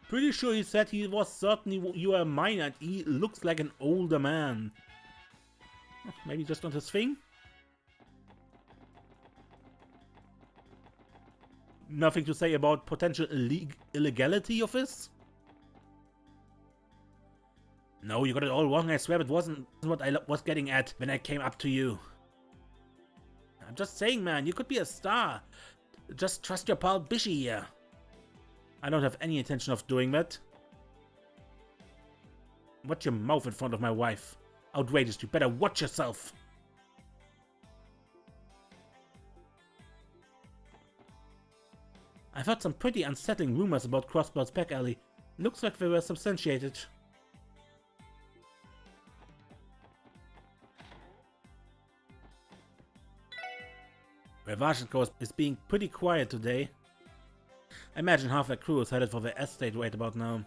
Pretty sure he said he was certain you are mine and he looks like an older man. Maybe just not his thing? Nothing to say about potential illegality of this? No, you got it all wrong. I swear it wasn't what I was getting at when I came up to you. I'm just saying, man, you could be a star. Just trust your pal Bishy here. I don't have any intention of doing that. Watch your mouth in front of my wife. Outrageous, you better watch yourself. I've heard some pretty unsettling rumors about Crossbell's back alley. Looks like they were substantiated. Revashenko is being pretty quiet today. I imagine half their crew is headed for the estate right about now.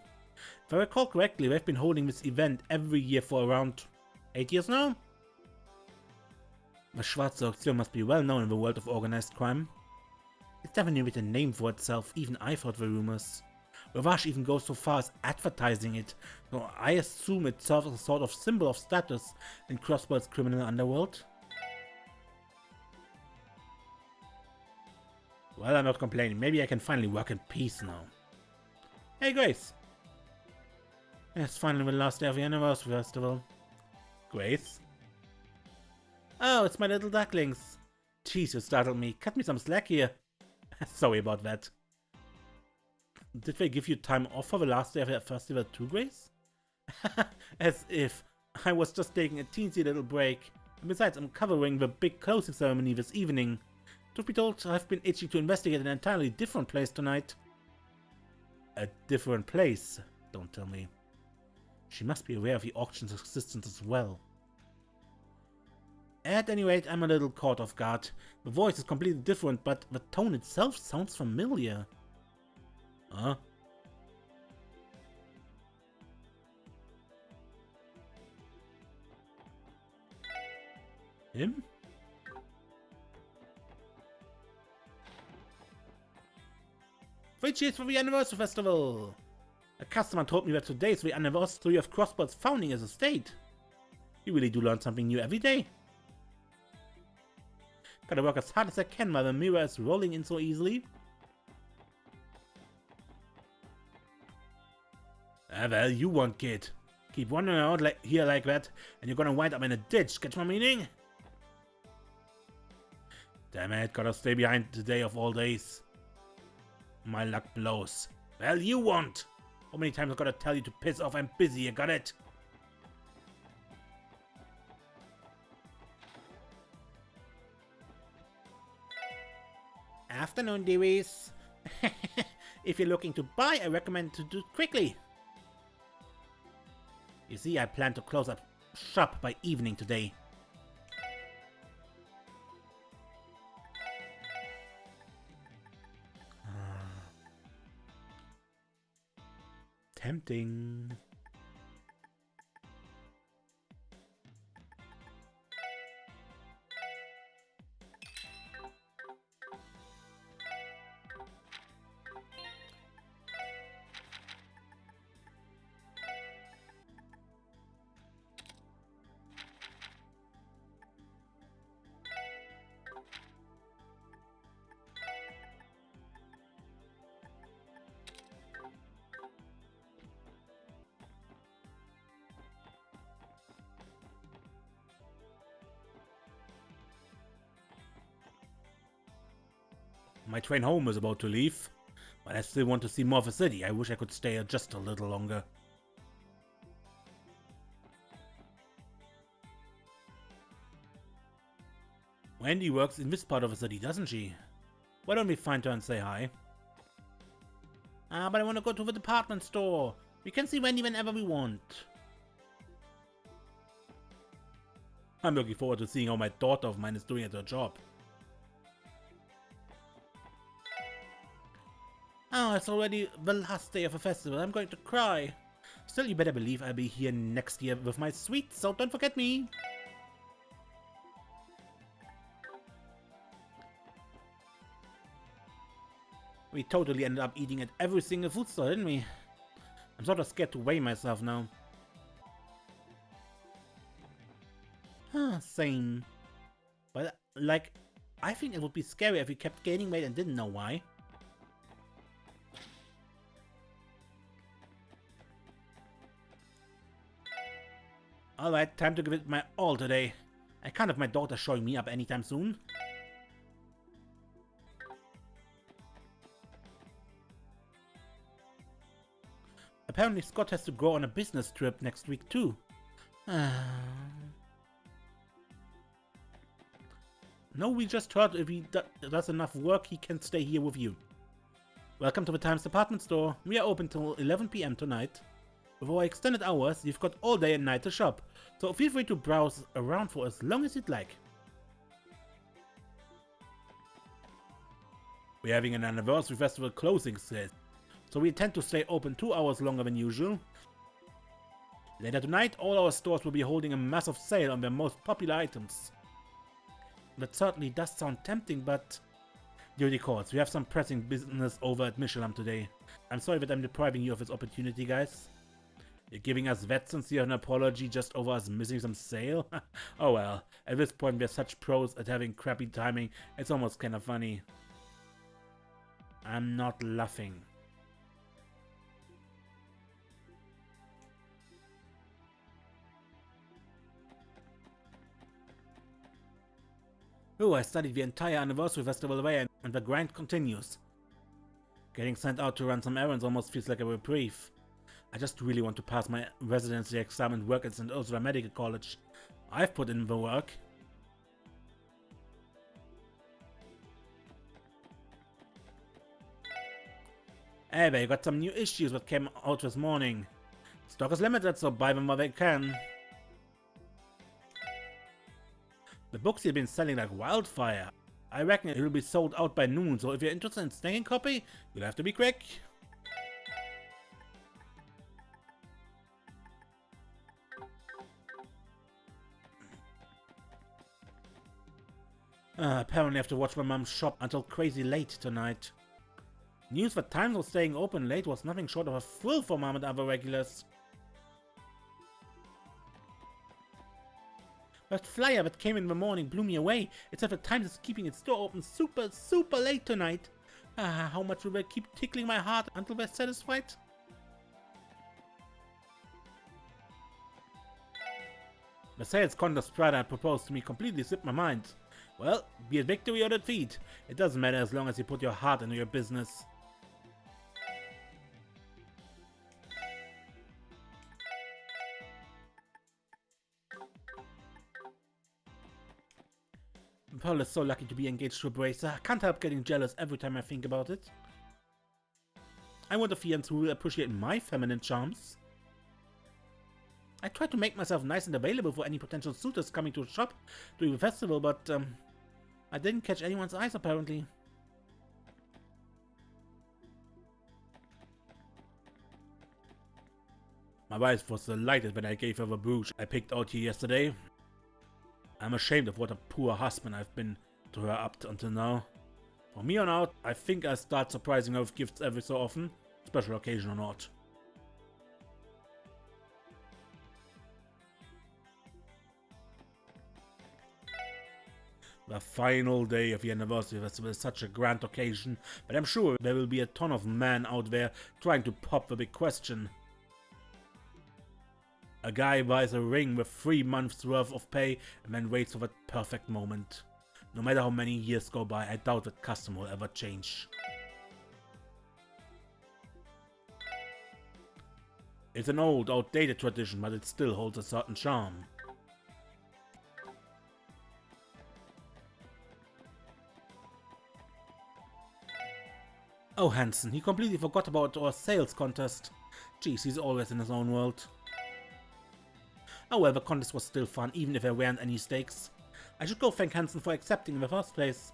If I recall correctly, they've been holding this event every year for around 8 years now? The Schwarze Auktion must be well known in the world of organized crime. It's definitely with a name for itself, even I've heard the rumors. Revage even goes so far as advertising it, so I assume it serves as a sort of symbol of status in Crossbell's criminal underworld. Well, I'm not complaining. Maybe I can finally work in peace now. Hey, Grace. It's finally the last day of the anniversary festival. Grace? Oh, it's my little ducklings. Jeez, you startled me. Cut me some slack here. Sorry about that. Did they give you time off for the last day of the festival too, Grace? As if. I was just taking a teensy little break. And besides, I'm covering the big closing ceremony this evening. Truth be told, I've been itching to investigate an entirely different place tonight. A different place? Don't tell me. She must be aware of the auction's existence as well. At any rate, I'm a little caught off guard. The voice is completely different, but the tone itself sounds familiar. Huh? Him? Free cheers for the anniversary festival! A customer told me that today is the anniversary of Crossbell's founding as a state. You really do learn something new every day. Gotta work as hard as I can while the mirror is rolling in so easily. Ah well, you won't, kid. Keep wandering around here like that, and you're gonna wind up in a ditch, catch my meaning? Damn it, gotta stay behind today of all days. My luck blows. Well, you won't. How many times I gotta tell you to piss off? I'm busy, you got it? Afternoon, dearies. If you're looking to buy, I recommend to do it quickly. You see, I plan to close up shop by evening today. Tempting. My train home is about to leave, but I still want to see more of the city. I wish I could stay just a little longer. Wendy works in this part of the city, doesn't she? Why don't we find her and say hi? But I want to go to the department store. We can see Wendy whenever we want. I'm looking forward to seeing how my daughter of mine is doing at her job. Oh, it's already the last day of the festival. I'm going to cry. Still, you better believe I'll be here next year with my sweets, so don't forget me. We totally ended up eating at every single food store, didn't we? I'm sort of scared to weigh myself now. Same. But, like, I think it would be scary if we kept gaining weight and didn't know why. Alright, time to give it my all today. I can't have my daughter showing me up anytime soon. Apparently Scott has to go on a business trip next week too. No, we just heard if he does enough work, he can stay here with you. Welcome to the Times department store. We are open till 11 PM tonight. With our extended hours, you've got all day and night to shop, so feel free to browse around for as long as you'd like. We're having an anniversary festival closing sale, so we intend to stay open 2 hours longer than usual. Later tonight, all our stores will be holding a massive sale on their most popular items. That certainly does sound tempting, but duty calls. We have some pressing business over at Michelin today. I'm sorry that I'm depriving you of this opportunity, guys. You're giving us that sincere an apology just over us missing some sale? Oh well, at this point we're such pros at having crappy timing, it's almost kind of funny. I'm not laughing. Oh, I studied the entire anniversary festival away and the grind continues. Getting sent out to run some errands almost feels like a reprieve. I just really want to pass my residency exam and work at St. Ursula Medical College. I've put in the work. Hey, they got some new issues that came out this morning. Stock is limited, so buy them while they can. The books have been selling like wildfire. I reckon it will be sold out by noon, so if you're interested in snagging a copy, you'll have to be quick. Apparently I have to watch my mom shop until crazy late tonight. News that Times was staying open late was nothing short of a thrill for mom and other regulars. That flyer that came in the morning blew me away. It said that Times is keeping its store open super late tonight. How much will they keep tickling my heart until they're satisfied? The sales contest Prada had proposed to me completely slipped my mind. Well, be it victory or defeat, it doesn't matter as long as you put your heart into your business. Pearl is so lucky to be engaged to a bracer. I can't help getting jealous every time I think about it. I want a fiancé who will appreciate my feminine charms. I try to make myself nice and available for any potential suitors coming to the shop during the festival, but I didn't catch anyone's eyes apparently. My wife was delighted when I gave her the brooch I picked out here yesterday. I'm ashamed of what a poor husband I've been to her up until now. From here on out, I think I'll start surprising her with gifts every so often, special occasion or not. The final day of the anniversary festival is such a grand occasion, but I'm sure there will be a ton of men out there trying to pop the big question. A guy buys a ring with 3 months worth of pay and then waits for that perfect moment. No matter how many years go by, I doubt that custom will ever change. It's an old, outdated tradition, but it still holds a certain charm. Oh, Hansen, he completely forgot about our sales contest. Jeez, he's always in his own world. Oh well, the contest was still fun, even if there weren't any stakes. I should go thank Hansen for accepting in the first place.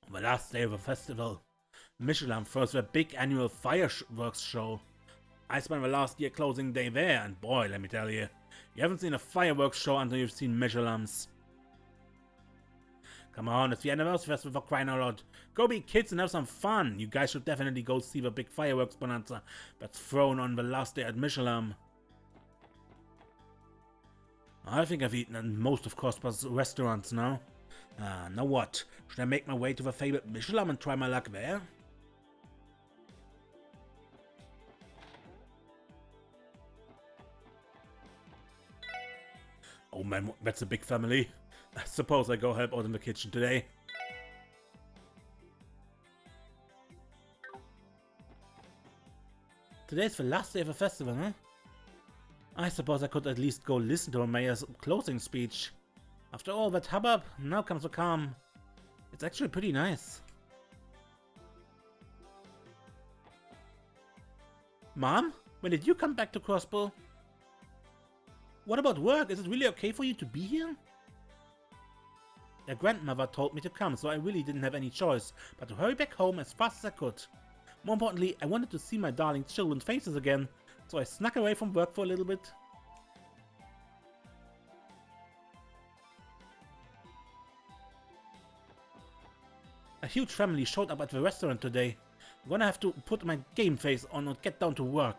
On the last day of the festival, Michelin throws their big annual fireworks show. I spent the last year closing day there, and boy, let me tell you, you haven't seen a fireworks show until you've seen Michelin's. Come on, it's the anniversary festival for crying out loud. Go be kids and have some fun. You guys should definitely go see the big fireworks bonanza that's thrown on the last day at Michelin. I think I've eaten at most of Crossbell's restaurants now. Now what? Should I make my way to the favorite Michelin and try my luck there? Oh man, that's a big family. I suppose I go help out in the kitchen today. Today's the last day of the festival, huh? I suppose I could at least go listen to the mayor's closing speech. After all that hubbub, now comes the calm. It's actually pretty nice. Mom, when did you come back to Crossbell? What about work? Is it really okay for you to be here? Their grandmother told me to come, so I really didn't have any choice but to hurry back home as fast as I could. More importantly, I wanted to see my darling children's faces again, so I snuck away from work for a little bit. A huge family showed up at the restaurant today. I'm gonna have to put my game face on and get down to work.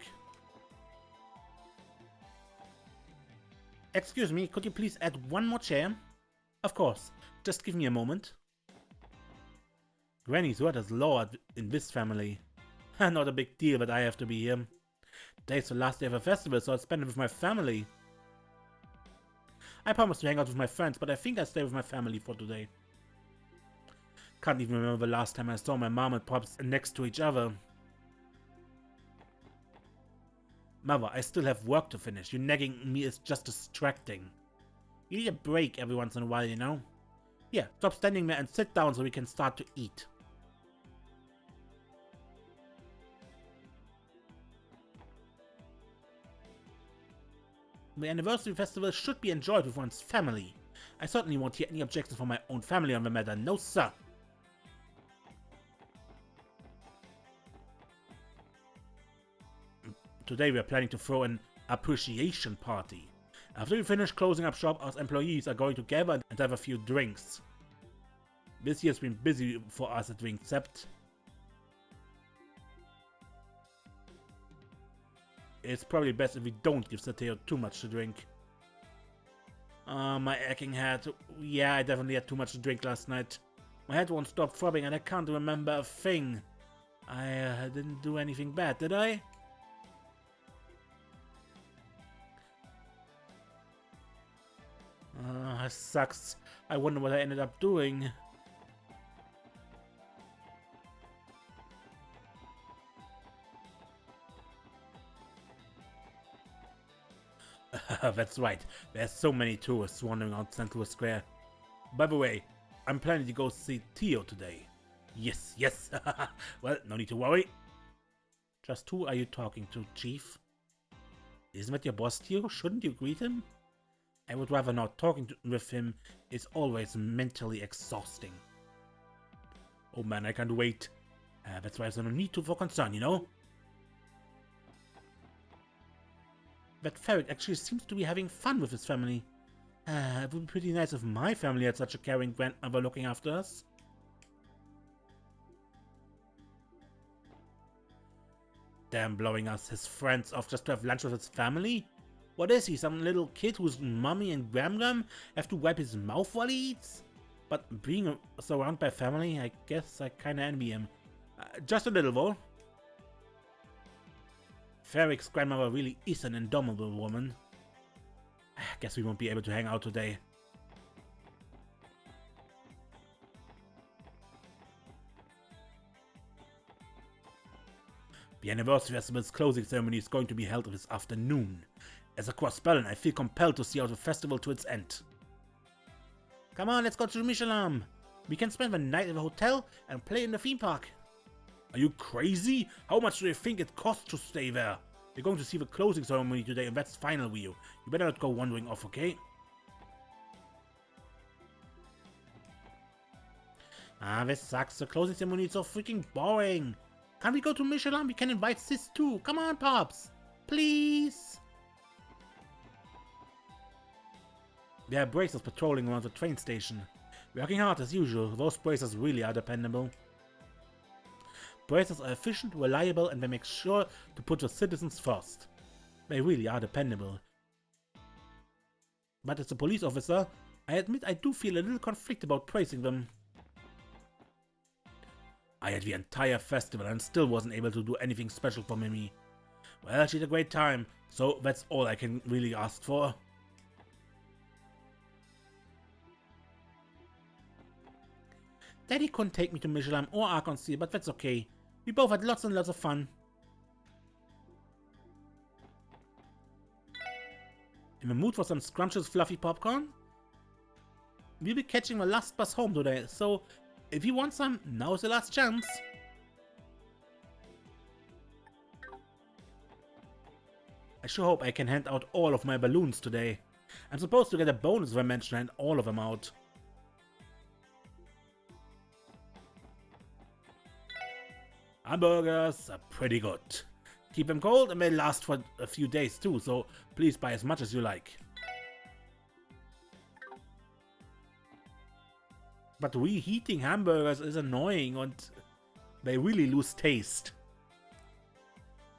Excuse me, could you please add one more chair? Of course, just give me a moment. Granny's word is law in this family. Not a big deal that I have to be here. Today's the last day of the festival, so I'll spend it with my family. I promised to hang out with my friends, but I think I'll stay with my family for today. Can't even remember the last time I saw my mom and pops next to each other. Mother, I still have work to finish. You nagging me is just distracting. You need a break every once in a while, you know? Here, stop standing there and sit down so we can start to eat. The anniversary festival should be enjoyed with one's family. I certainly won't hear any objections from my own family on the matter, no sir. Today we are planning to throw an appreciation party. After we finish closing up shop, us employees are going to gather and have a few drinks. This year's been busy for us at Wingcept. It's probably best if we don't give Sateo too much to drink. My aching head. Yeah, I definitely had too much to drink last night. My head won't stop throbbing and I can't remember a thing. I didn't do anything bad, did I? Sucks. I wonder what I ended up doing. That's right, there's so many tourists wandering out Central Square. By the way, I'm planning to go see Theo today. Yes, yes. Well, no need to worry. Just who are you talking to, Chief? Isn't that your boss, Theo? Shouldn't you greet him? I would rather not. Talking with him is always mentally exhausting. Oh man, I can't wait. That's why there's no need for concern, you know? That ferret actually seems to be having fun with his family. It would be pretty nice if my family had such a caring grandmother looking after us. Damn, blowing us his friends off just to have lunch with his family? What is he, some little kid whose mommy and grandma have to wipe his mouth while he eats? But being surrounded by family, I guess I kinda envy him. Just a little though. Ferric's grandmother really is an indomitable woman. I guess we won't be able to hang out today. The anniversary festival's closing ceremony is going to be held this afternoon. As a Crossbell, I feel compelled to see out the festival to its end. Come on, let's go to Michelin. We can spend the night at the hotel and play in the theme park. Are you crazy? How much do you think it costs to stay there? We're going to see the closing ceremony today and that's final with you. You better not go wandering off, okay? This sucks. The closing ceremony is so freaking boring. Can't we go to Michelin? We can invite Sis too. Come on, Pops. Please. There are bracers patrolling around the train station. Working hard as usual. Those bracers really are dependable. Bracers are efficient, reliable, and they make sure to put the citizens first. They really are dependable. But as a police officer, I admit I do feel a little conflicted about praising them. I had the entire festival and still wasn't able to do anything special for Mimi. Well, she had a great time, so that's all I can really ask for. Daddy couldn't take me to Michelin or Arkansas, but that's okay. We both had lots and lots of fun. In the mood for some scrumptious fluffy popcorn? We'll be catching the last bus home today, so if you want some, now's the last chance. I sure hope I can hand out all of my balloons today. I'm supposed to get a bonus if I manage to hand all of them out. Hamburgers are pretty good. Keep them cold and they last for a few days too, so please buy as much as you like. But reheating hamburgers is annoying and they really lose taste.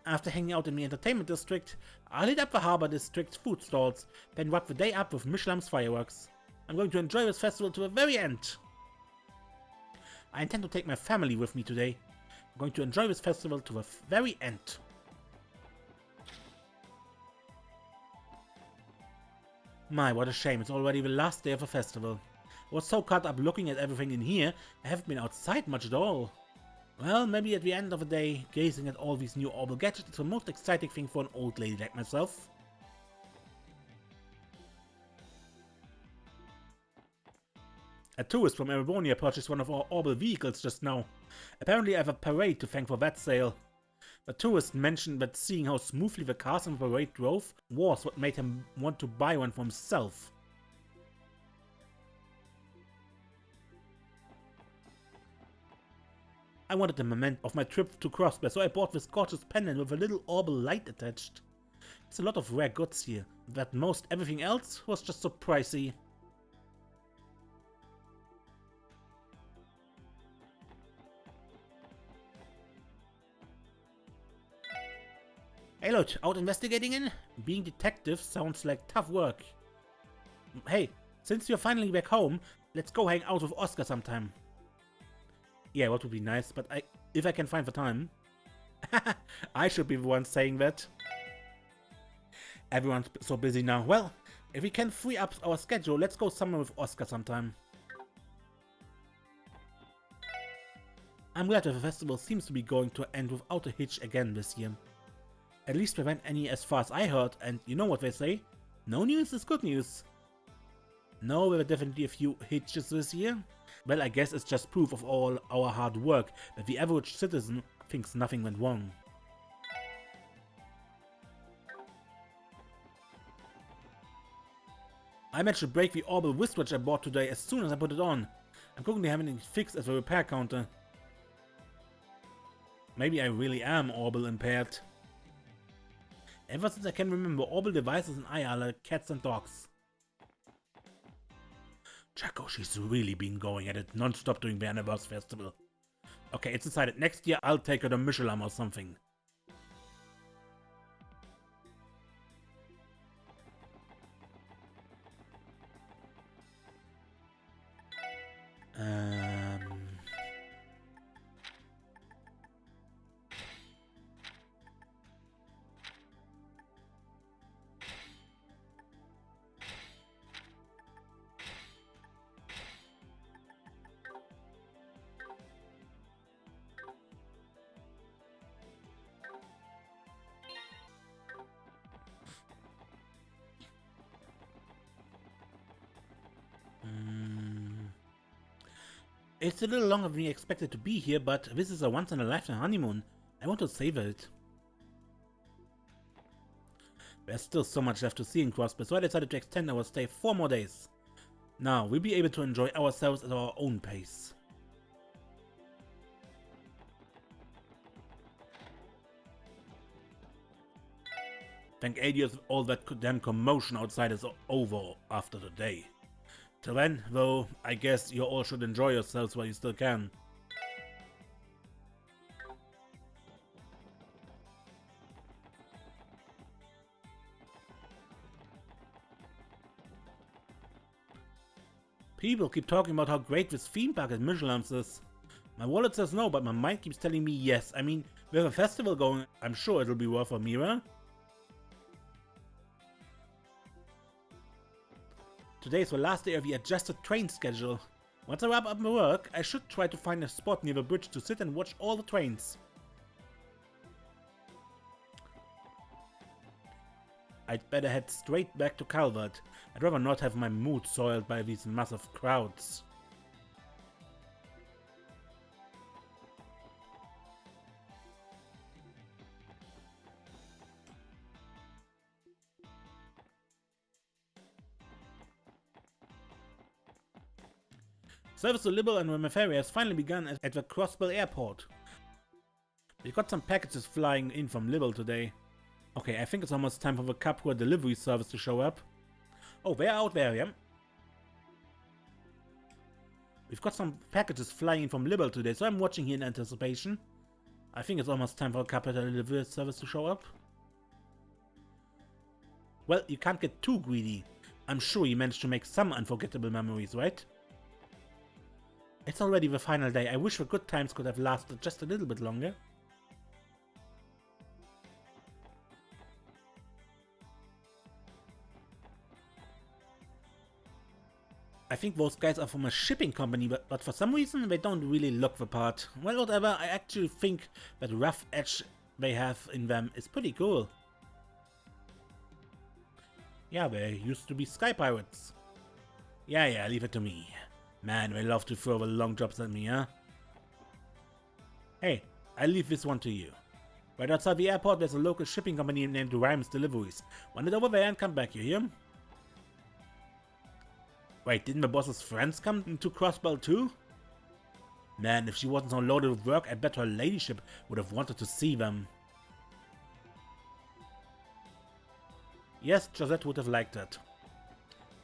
After hanging out in the entertainment district, I'll hit up the harbor district's food stalls, then wrap the day up with Michelin's fireworks. I'm going to enjoy this festival to the very end. I intend to take my family with me today. I'm going to enjoy this festival to the very end. My, what a shame, it's already the last day of the festival. I was so caught up looking at everything in here, I haven't been outside much at all. Well, maybe at the end of the day, gazing at all these new orbital gadgets is the most exciting thing for an old lady like myself. A tourist from Erevonia purchased one of our orbital vehicles just now. Apparently I have a parade to thank for that sale. The tourist mentioned that seeing how smoothly the cars in the parade drove was what made him want to buy one for himself. I wanted a memento of my trip to Crossbell, so I bought this gorgeous pendant with a little orbital light attached. It's a lot of rare goods here, that most everything else was just so pricey. Hey LoH, out investigating in? Being detective sounds like tough work. Hey, since you're finally back home, let's go hang out with Oscar sometime. Yeah, what would be nice, but if I can find the time. I should be the one saying that. Everyone's so busy now. Well, if we can free up our schedule, let's go somewhere with Oscar sometime. I'm glad that the festival seems to be going to end without a hitch again this year. At least there weren't any as far as I heard, and you know what they say? No news is good news. No, there were definitely a few hitches this year. Well, I guess it's just proof of all our hard work that the average citizen thinks nothing went wrong. I managed to break the orbital wristwatch I bought today as soon as I put it on. I'm currently having it fixed at the repair counter. Maybe I really am orbital impaired. Ever since I can remember, orbital devices and I are like cats and dogs. Chaco, she's really been going at it non-stop during the Anniversary Festival. Okay, it's decided. Next year I'll take her to Michelin or something. It's a little longer than we expected to be here, but this is a once-in-a-lifetime honeymoon. I want to savor it. There's still so much left to see in Crossbell, so I decided to extend our stay 4 more days. Now, we'll be able to enjoy ourselves at our own pace. Thank 8 years all that damn commotion outside is over after the day. Till then, though, I guess you all should enjoy yourselves while you still can. People keep talking about how great this theme park at Michelin's is. My wallet says no, but my mind keeps telling me yes. I mean, we have a festival going, I'm sure it'll be worth a mirror. Today is the last day of the adjusted train schedule. Once I wrap up my work, I should try to find a spot near the bridge to sit and watch all the trains. I'd better head straight back to Calvert. I'd rather not have my mood soiled by these massive crowds. Service to Liberal and Remaferia has finally begun at the Crossbell airport. We got some packages flying in from Liberal today. Okay, I think it's almost time for the Capua delivery service to show up. Oh, they're out there, yeah? We've got some packages flying in from Liberal today, so I'm watching here in anticipation. I think it's almost time for the Capua delivery service to show up. Well, you can't get too greedy. I'm sure you managed to make some unforgettable memories, right? It's already the final day. I wish the good times could have lasted just a little bit longer. I think those guys are from a shipping company, but for some reason they don't really look the part. Well, whatever, I actually think that rough edge they have in them is pretty cool. Yeah, they used to be sky pirates. Yeah, leave it to me. Man, they love to throw the long jobs at me, huh? Hey, I leave this one to you. Right outside the airport, there's a local shipping company named Rhymes Deliveries. Wander over there and come back, you hear? Wait, didn't the boss's friends come to Crossbell too? Man, if she wasn't so loaded with work, I bet her ladyship would have wanted to see them. Yes, Josette would have liked that.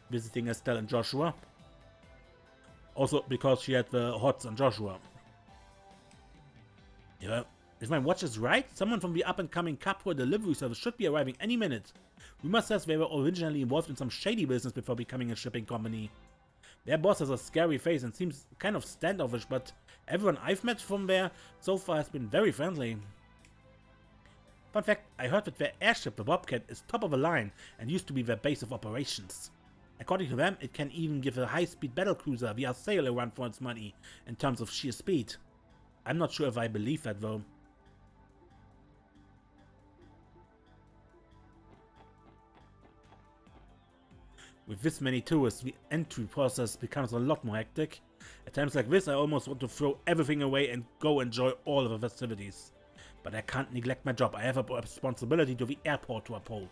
Visiting Estelle and Joshua. Also because she had the hots on Joshua. Yeah, if my watch is right, someone from the up-and-coming Capua delivery service should be arriving any minute. Rumor says they were originally involved in some shady business before becoming a shipping company. Their boss has a scary face and seems kind of standoffish, but everyone I've met from there so far has been very friendly. Fun fact, I heard that their airship, the Bobcat, is top of the line and used to be their base of operations. According to them, it can even give a high-speed battlecruiser via sail a run for its money in terms of sheer speed. I'm not sure if I believe that though. With this many tourists, the entry process becomes a lot more hectic. At times like this, I almost want to throw everything away and go enjoy all of the festivities. But I can't neglect my job. I have a responsibility to the airport to uphold.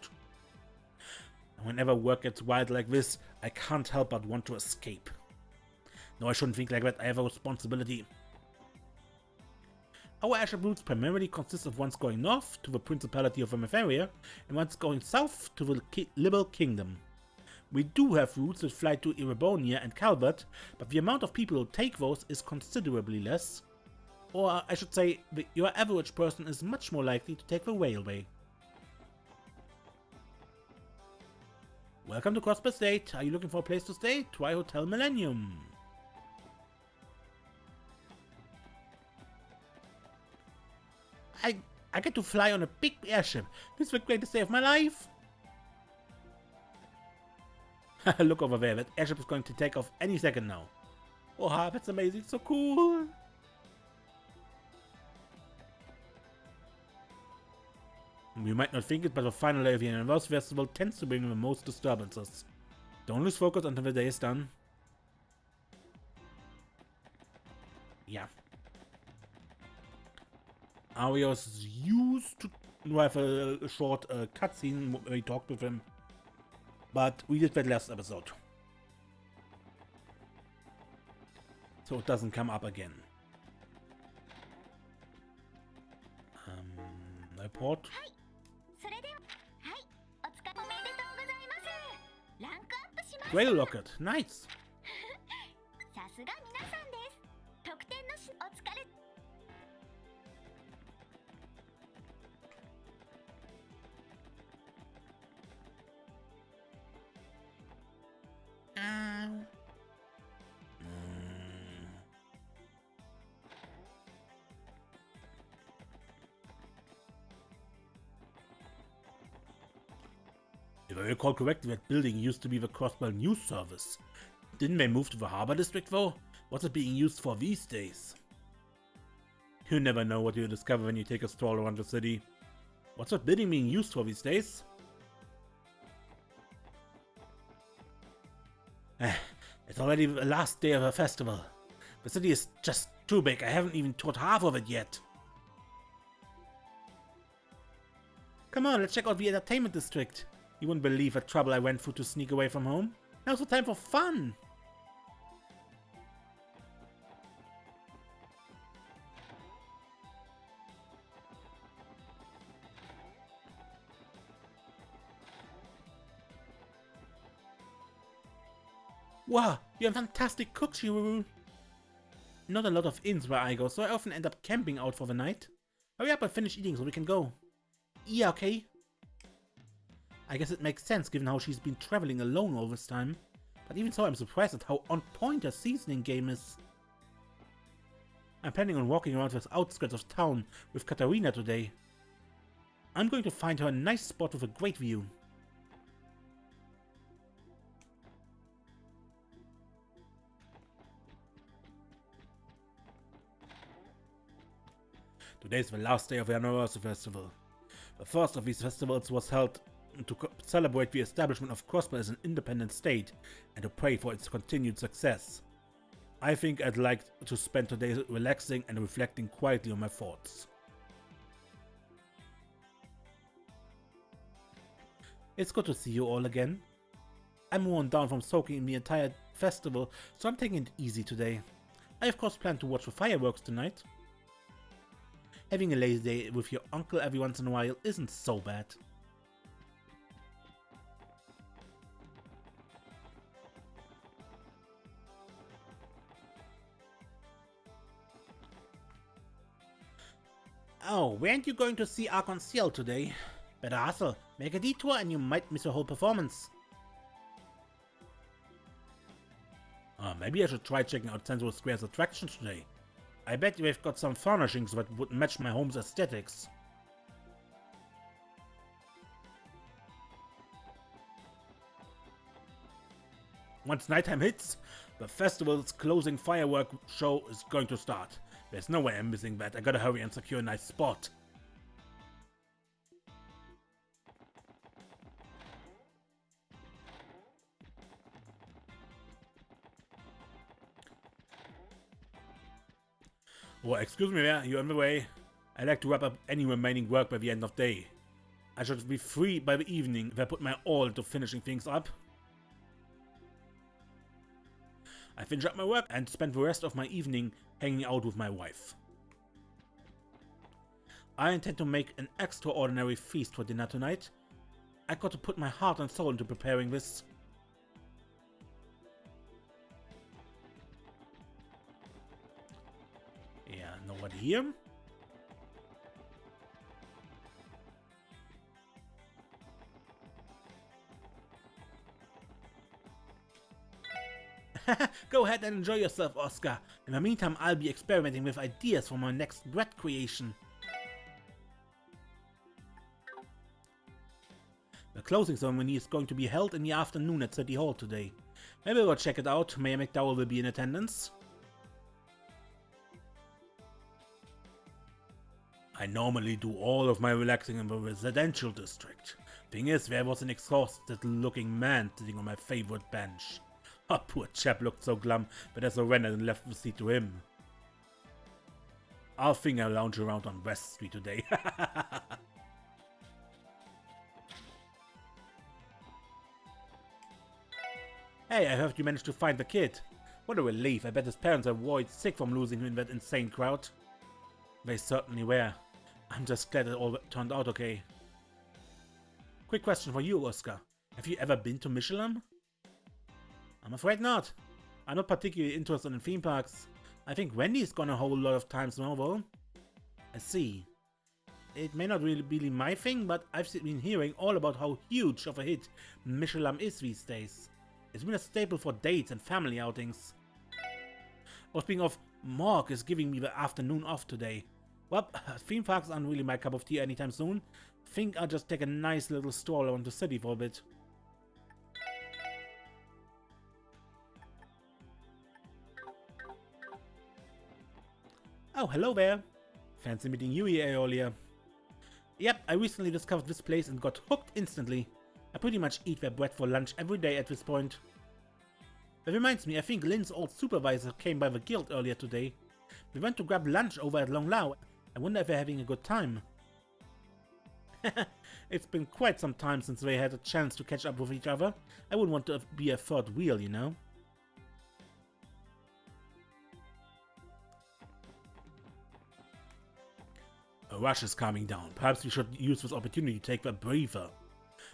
And whenever work gets wild like this, I can't help but want to escape. No, I shouldn't think like that. I have a responsibility. Our airship routes primarily consist of ones going north to the Principality of Emetheria and ones going south to the Liberal Kingdom. We do have routes that fly to Erebonia and Calvert, but the amount of people who take those is considerably less. Or I should say, your average person is much more likely to take the railway. Welcome to Crossbell State. Are you looking for a place to stay? Try Hotel Millennium. I get to fly on a big airship. This is the greatest day of my life. Look over there. That airship is going to take off any second now. Oh, that's amazing. So cool. You might not think it, but the final day of the Anniversary Festival tends to bring the most disturbances. Don't lose focus until the day is done. Yeah. Arios used to have a short cutscene where we talked with him, but we did that last episode, so it doesn't come up again. Report. Grail Locket, nice. If I recall correctly, that building used to be the Crossbell News Service. Didn't they move to the Harbor District though? What's it being used for these days? You never know what you'll discover when you take a stroll around the city. What's that building being used for these days? It's already the last day of the festival. The city is just too big. I haven't even toured half of it yet. Come on, let's check out the entertainment district. You wouldn't believe the trouble I went through to sneak away from home. Now's the time for fun! Wow, you're a fantastic cook, Shiruru! Not a lot of inns where I go, so I often end up camping out for the night. Hurry up and finish eating so we can go. Yeah, okay. I guess it makes sense given how she's been traveling alone all this time. But even so, I'm surprised at how on point her seasoning game is. I'm planning on walking around the outskirts of town with Katarina today. I'm going to find her a nice spot with a great view. Today is the last day of the Anniversary Festival. The first of these festivals was held to celebrate the establishment of Crossbell as an independent state and to pray for its continued success. I think I'd like to spend today relaxing and reflecting quietly on my thoughts. It's good to see you all again. I'm worn down from soaking in the entire festival, so I'm taking it easy today. I of course plan to watch the fireworks tonight. Having a lazy day with your uncle every once in a while isn't so bad. Oh, weren't you going to see Arc-en-Ciel today? Better hustle, make a detour and you might miss the whole performance. Maybe I should try checking out Central Square's attractions today. I bet they've got some furnishings that would match my home's aesthetics. Once nighttime hits, the festival's closing firework show is going to start. There's no way I'm missing that. I gotta hurry and secure a nice spot. Oh, excuse me, you're on the way. I like to wrap up any remaining work by the end of the day. I should be free by the evening if I put my all into finishing things up. I finish up my work and spend the rest of my evening hanging out with my wife. I intend to make an extraordinary feast for dinner tonight. I got to put my heart and soul into preparing this. Yeah, nobody here. Go ahead and enjoy yourself, Oscar. In the meantime, I'll be experimenting with ideas for my next bread creation. The closing ceremony is going to be held in the afternoon at City Hall today. Maybe we'll check it out. Mayor McDowell will be in attendance. I normally do all of my relaxing in the residential district. Thing is, there was an exhausted looking man sitting on my favorite bench. Oh, poor chap looked so glum that as I ran and left the seat to him. I'll think I'll lounge around on West Street today. Hey, I heard you managed to find the kid. What a relief. I bet his parents are worried sick from losing him in that insane crowd. They certainly were. I'm just glad it all turned out okay. Quick question for you, Oscar. Have you ever been to Michelin? I'm afraid not. I'm not particularly interested in theme parks. I think Wendy's gone a whole lot of times now, though. I see. It may not really be my thing, but I've been hearing all about how huge of a hit Michelin is these days. It's been a staple for dates and family outings. Oh, speaking of, Morg is giving me the afternoon off today. Well, theme parks aren't really my cup of tea anytime soon. Think I'll just take a nice little stroll around the city for a bit. Oh, hello there. Fancy meeting you here earlier. Yep, I recently discovered this place and got hooked instantly. I pretty much eat their bread for lunch every day at this point. That reminds me, I think Lynn's old supervisor came by the guild earlier today. We went to grab lunch over at Long Lao. I wonder if they're having a good time. It's been quite some time since they had a chance to catch up with each other. I wouldn't want to be a third wheel, you know. A rush is calming down. Perhaps we should use this opportunity to take a breather.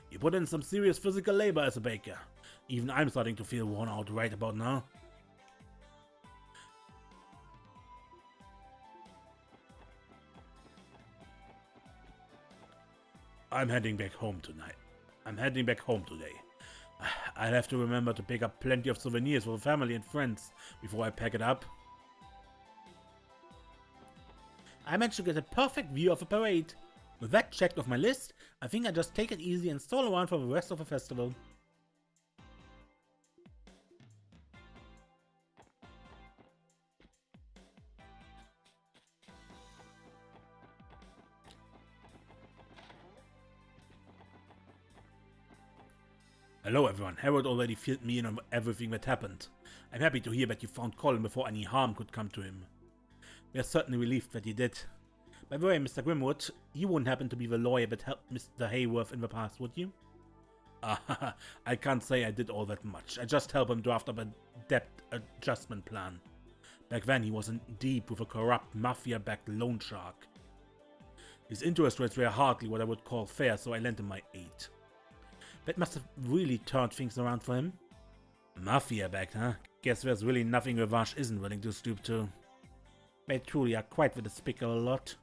You put in some serious physical labor as a baker. Even I'm starting to feel worn out right about now. I'm heading back home tonight. I'll have to remember to pick up plenty of souvenirs for the family and friends before I pack it up. I managed to get a perfect view of a parade. With that checked off my list, I think I just take it easy and stroll around for the rest of the festival. Hello everyone, Harold already filled me in on everything that happened. I'm happy to hear that you found Colin before any harm could come to him. We are certainly relieved that you did. By the way, Mr. Grimwood, you wouldn't happen to be the lawyer that helped Mr. Hayworth in the past, would you? I can't say I did all that much. I just helped him draft up a debt adjustment plan. Back then he was in deep with a corrupt mafia-backed loan shark. His interest rates were hardly what I would call fair, so I lent him my aid. That must have really turned things around for him. Mafia-backed, huh? Guess there's really nothing Revanche isn't willing to stoop to. They truly are quite the despicable lot.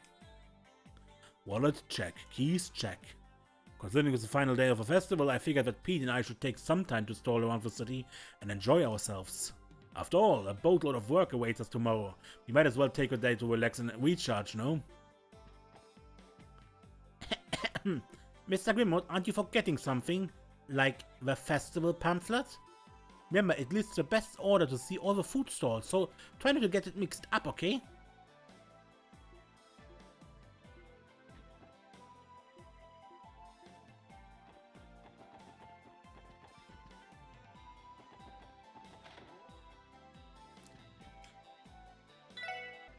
Wallet check, keys check. Considering it's the final day of the festival, I figured that Pete and I should take some time to stroll around the city and enjoy ourselves. After all, a boatload of work awaits us tomorrow. We might as well take a day to relax and recharge, no? Mr. Grimwood, aren't you forgetting something? Like the festival pamphlet? Remember, it lists the best order to see all the food stalls, so try not to get it mixed up, okay?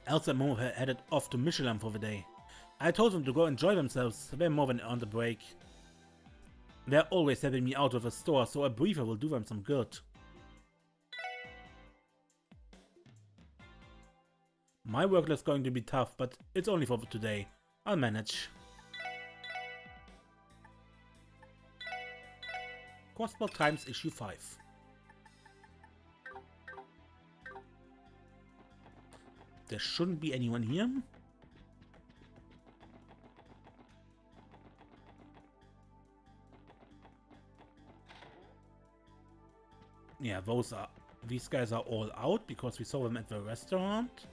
Elsa and Momo headed off to Michelin for the day. I told them to go enjoy themselves. They're more than on the break. They're always helping me out of the store, so a briefer will do them some good. My workload is going to be tough, but it's only for today. I'll manage. Crossbell Times issue 5. There shouldn't be anyone here. Yeah, these guys are all out because we saw them at the restaurant.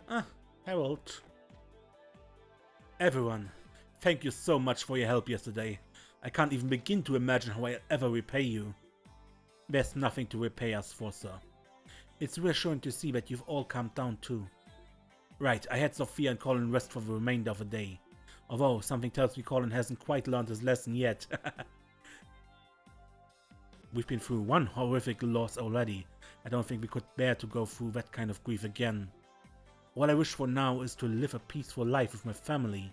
Ah, Harold. Everyone, thank you so much for your help yesterday. I can't even begin to imagine how I'll ever repay you. There's nothing to repay us for, sir. It's reassuring to see that you've all calmed down too. Right, I had Sophia and Colin rest for the remainder of the day. Although, something tells me Colin hasn't quite learned his lesson yet. We've been through one horrific loss already. I don't think we could bear to go through that kind of grief again. All I wish for now is to live a peaceful life with my family.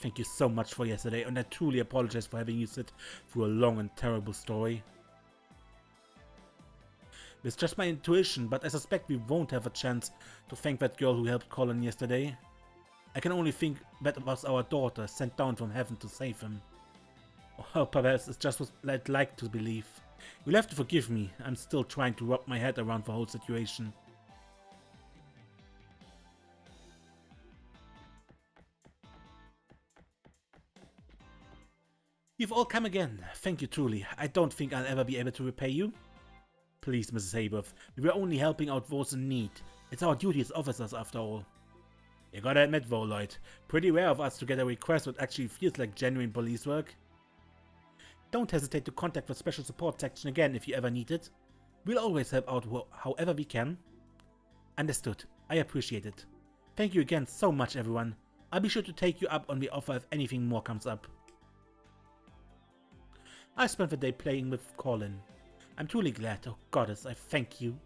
Thank you so much for yesterday, and I truly apologize for having you sit through a long and terrible story. It's just my intuition, but I suspect we won't have a chance to thank that girl who helped Colin yesterday. I can only think that was our daughter, sent down from heaven to save him. Oh, perhaps it's just what I'd like to believe. You'll have to forgive me, I'm still trying to wrap my head around the whole situation. You've all come again. Thank you truly. I don't think I'll ever be able to repay you. Please, Mrs. Hayworth, we were only helping out those in need. It's our duty as officers after all. You gotta admit though, Lloyd, pretty rare of us to get a request that actually feels like genuine police work. Don't hesitate to contact the special support section again if you ever need it. We'll always help out however we can. Understood. I appreciate it. Thank you again so much, everyone. I'll be sure to take you up on the offer if anything more comes up. I spent the day playing with Colin. I'm truly glad. Oh goddess, I thank you.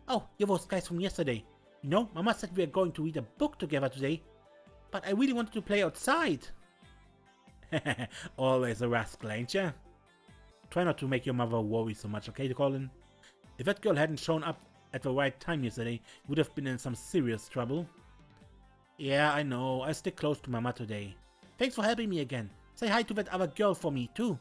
Oh, you're those guys from yesterday. You know, Mama said we are going to read a book together today. But I really wanted to play outside. Always a rascal, ain't ya? Try not to make your mother worry so much, okay, Colin? If that girl hadn't shown up at the right time yesterday, you would have been in some serious trouble. Yeah, I know. I'll stick close to Mama today. Thanks for helping me again. Say hi to that other girl for me, too.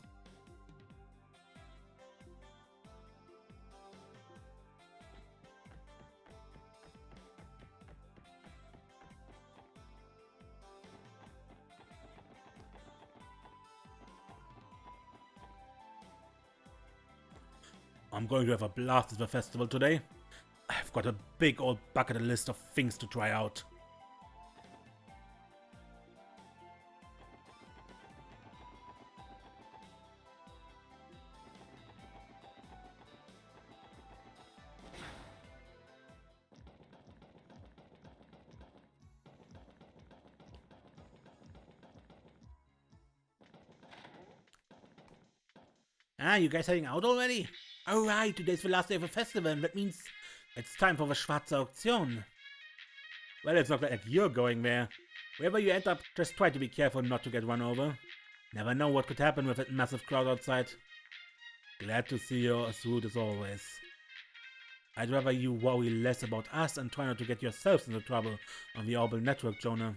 I'm going to have a blast at the festival today. I've got a big old bucket list of things to try out. Ah, you guys heading out already? Alright, today's the last day of the festival, and that means it's time for the Schwarze Auktion. Well, it's not like you're going there. Wherever you end up, just try to be careful not to get run over. Never know what could happen with that massive crowd outside. Glad to see you as rude as always. I'd rather you worry less about us and try not to get yourselves into trouble on the Orbital Network, Jonah.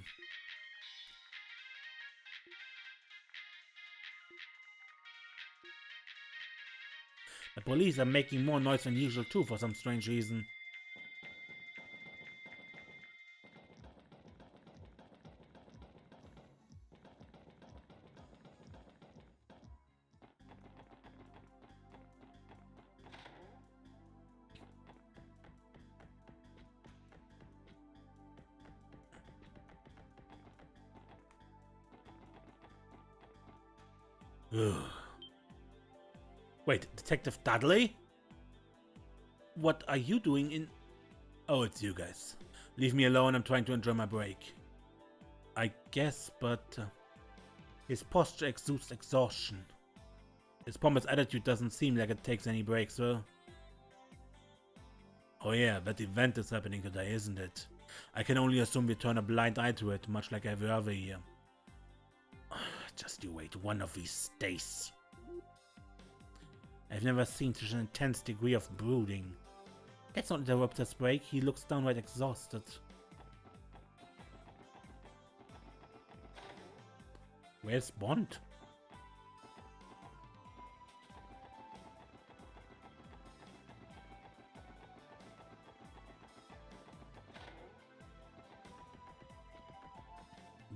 The police are making more noise than usual too for some strange reason. Ugh. Wait, Detective Dudley? What are you doing in... Oh, it's you guys. Leave me alone, I'm trying to enjoy my break. I guess, but... His posture exudes exhaustion. His pompous attitude doesn't seem like it takes any breaks, though. Oh yeah, that event is happening today, isn't it? I can only assume we turn a blind eye to it, much like every other year. Just you wait one of these days. I've never seen such an intense degree of brooding. Let's not interrupt this break, he looks downright exhausted. Where's Bond?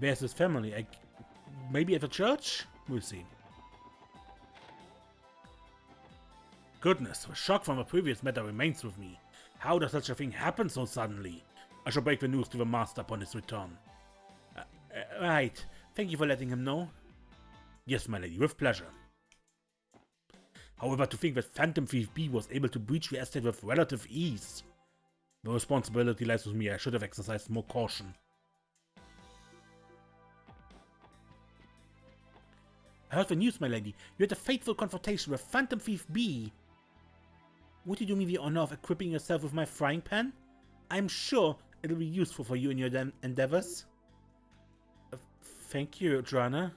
Where's his family? Maybe at the church? We'll see. Goodness, the shock from the previous matter remains with me. How does such a thing happen so suddenly? I shall break the news to the master upon his return. Right. Thank you for letting him know. Yes, my lady, with pleasure. However, to think that Phantom Thief B was able to breach the estate with relative ease. The responsibility lies with me. I should have exercised more caution. I heard the news, my lady. You had a fateful confrontation with Phantom Thief B. Would you do me the honor of equipping yourself with my frying pan? I'm sure it'll be useful for you in your endeavors. Thank you, Joanna.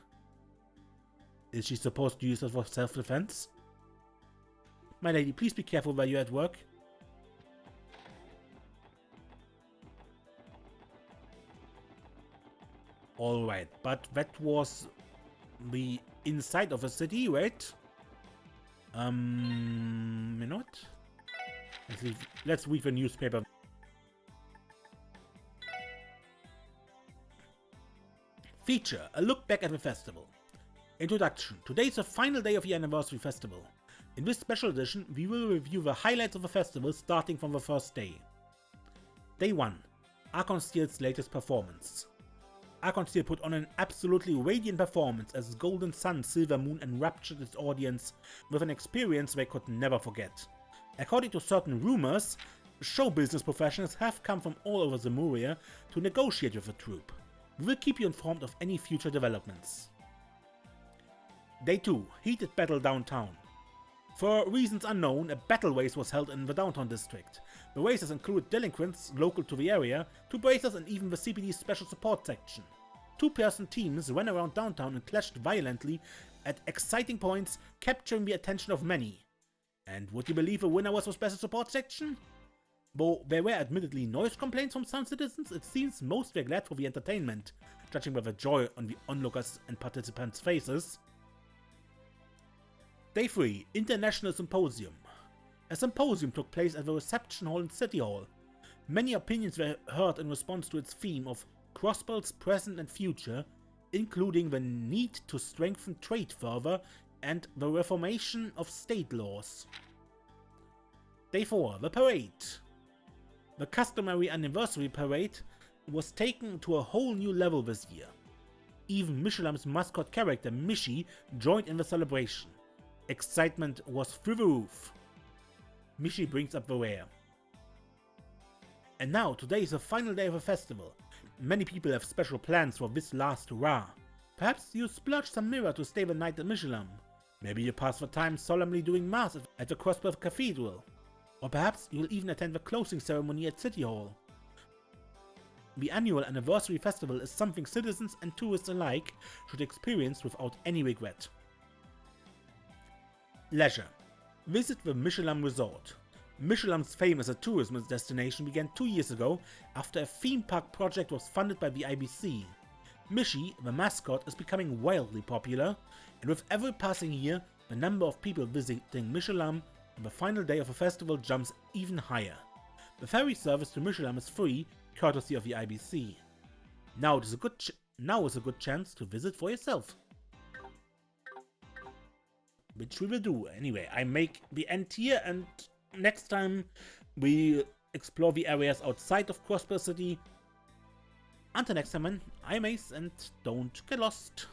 Is she supposed to use it for self-defense? My lady, please be careful while you're at work. Alright, but that was the inside of a city, right? You know what? Let's read the newspaper. Feature, a look back at the festival. Introduction. Today is the final day of the anniversary festival. In this special edition, we will review the highlights of the festival starting from the first day. Day 1. Archon Steel's latest performance. Archon Steel put on an absolutely radiant performance as Golden Sun Silver Moon enraptured its audience with an experience they could never forget. According to certain rumors, show business professionals have come from all over Zemuria to negotiate with the troupe. We will keep you informed of any future developments. Day 2. Heated battle downtown. For reasons unknown, a battle race was held in the downtown district. The races included delinquents local to the area, 2 bracers and even the CPD's special support section. 2-person teams ran around downtown and clashed violently at exciting points, capturing the attention of many. And would you believe the winner was the special support section? Though there were admittedly noise complaints from some citizens, it seems most were glad for the entertainment, judging by the joy on the onlookers' and participants' faces. Day 3. International Symposium. A symposium took place at the reception hall in City Hall. Many opinions were heard in response to its theme of Crossbell's present and future, including the need to strengthen trade further and the reformation of state laws. Day 4. The Parade. The customary anniversary parade was taken to a whole new level this year. Even Michelin's mascot character, Michi, joined in the celebration. Excitement was through the roof. Michi brings up the rear. And now, today is the final day of the festival. Many people have special plans for this last hurrah. Perhaps you splurge some mirror to stay the night at Michelin. Maybe you pass the time solemnly doing mass at the Crossbell Cathedral. Or perhaps you'll even attend the closing ceremony at City Hall. The annual anniversary festival is something citizens and tourists alike should experience without any regret. Leisure. Visit the Michelin Resort. Michelin's fame as a tourism destination began 2 years ago after a theme park project was funded by the IBC. Michi, the mascot, is becoming wildly popular, and with every passing year, the number of people visiting Michelin on the final day of the festival jumps even higher. The ferry service to Michelin is free, courtesy of the IBC. Now is a good chance to visit for yourself. Which we will do. Anyway, I make the end here, and next time we explore the areas outside of Crossbell City. Until next time, man, I'm Ace, and don't get lost.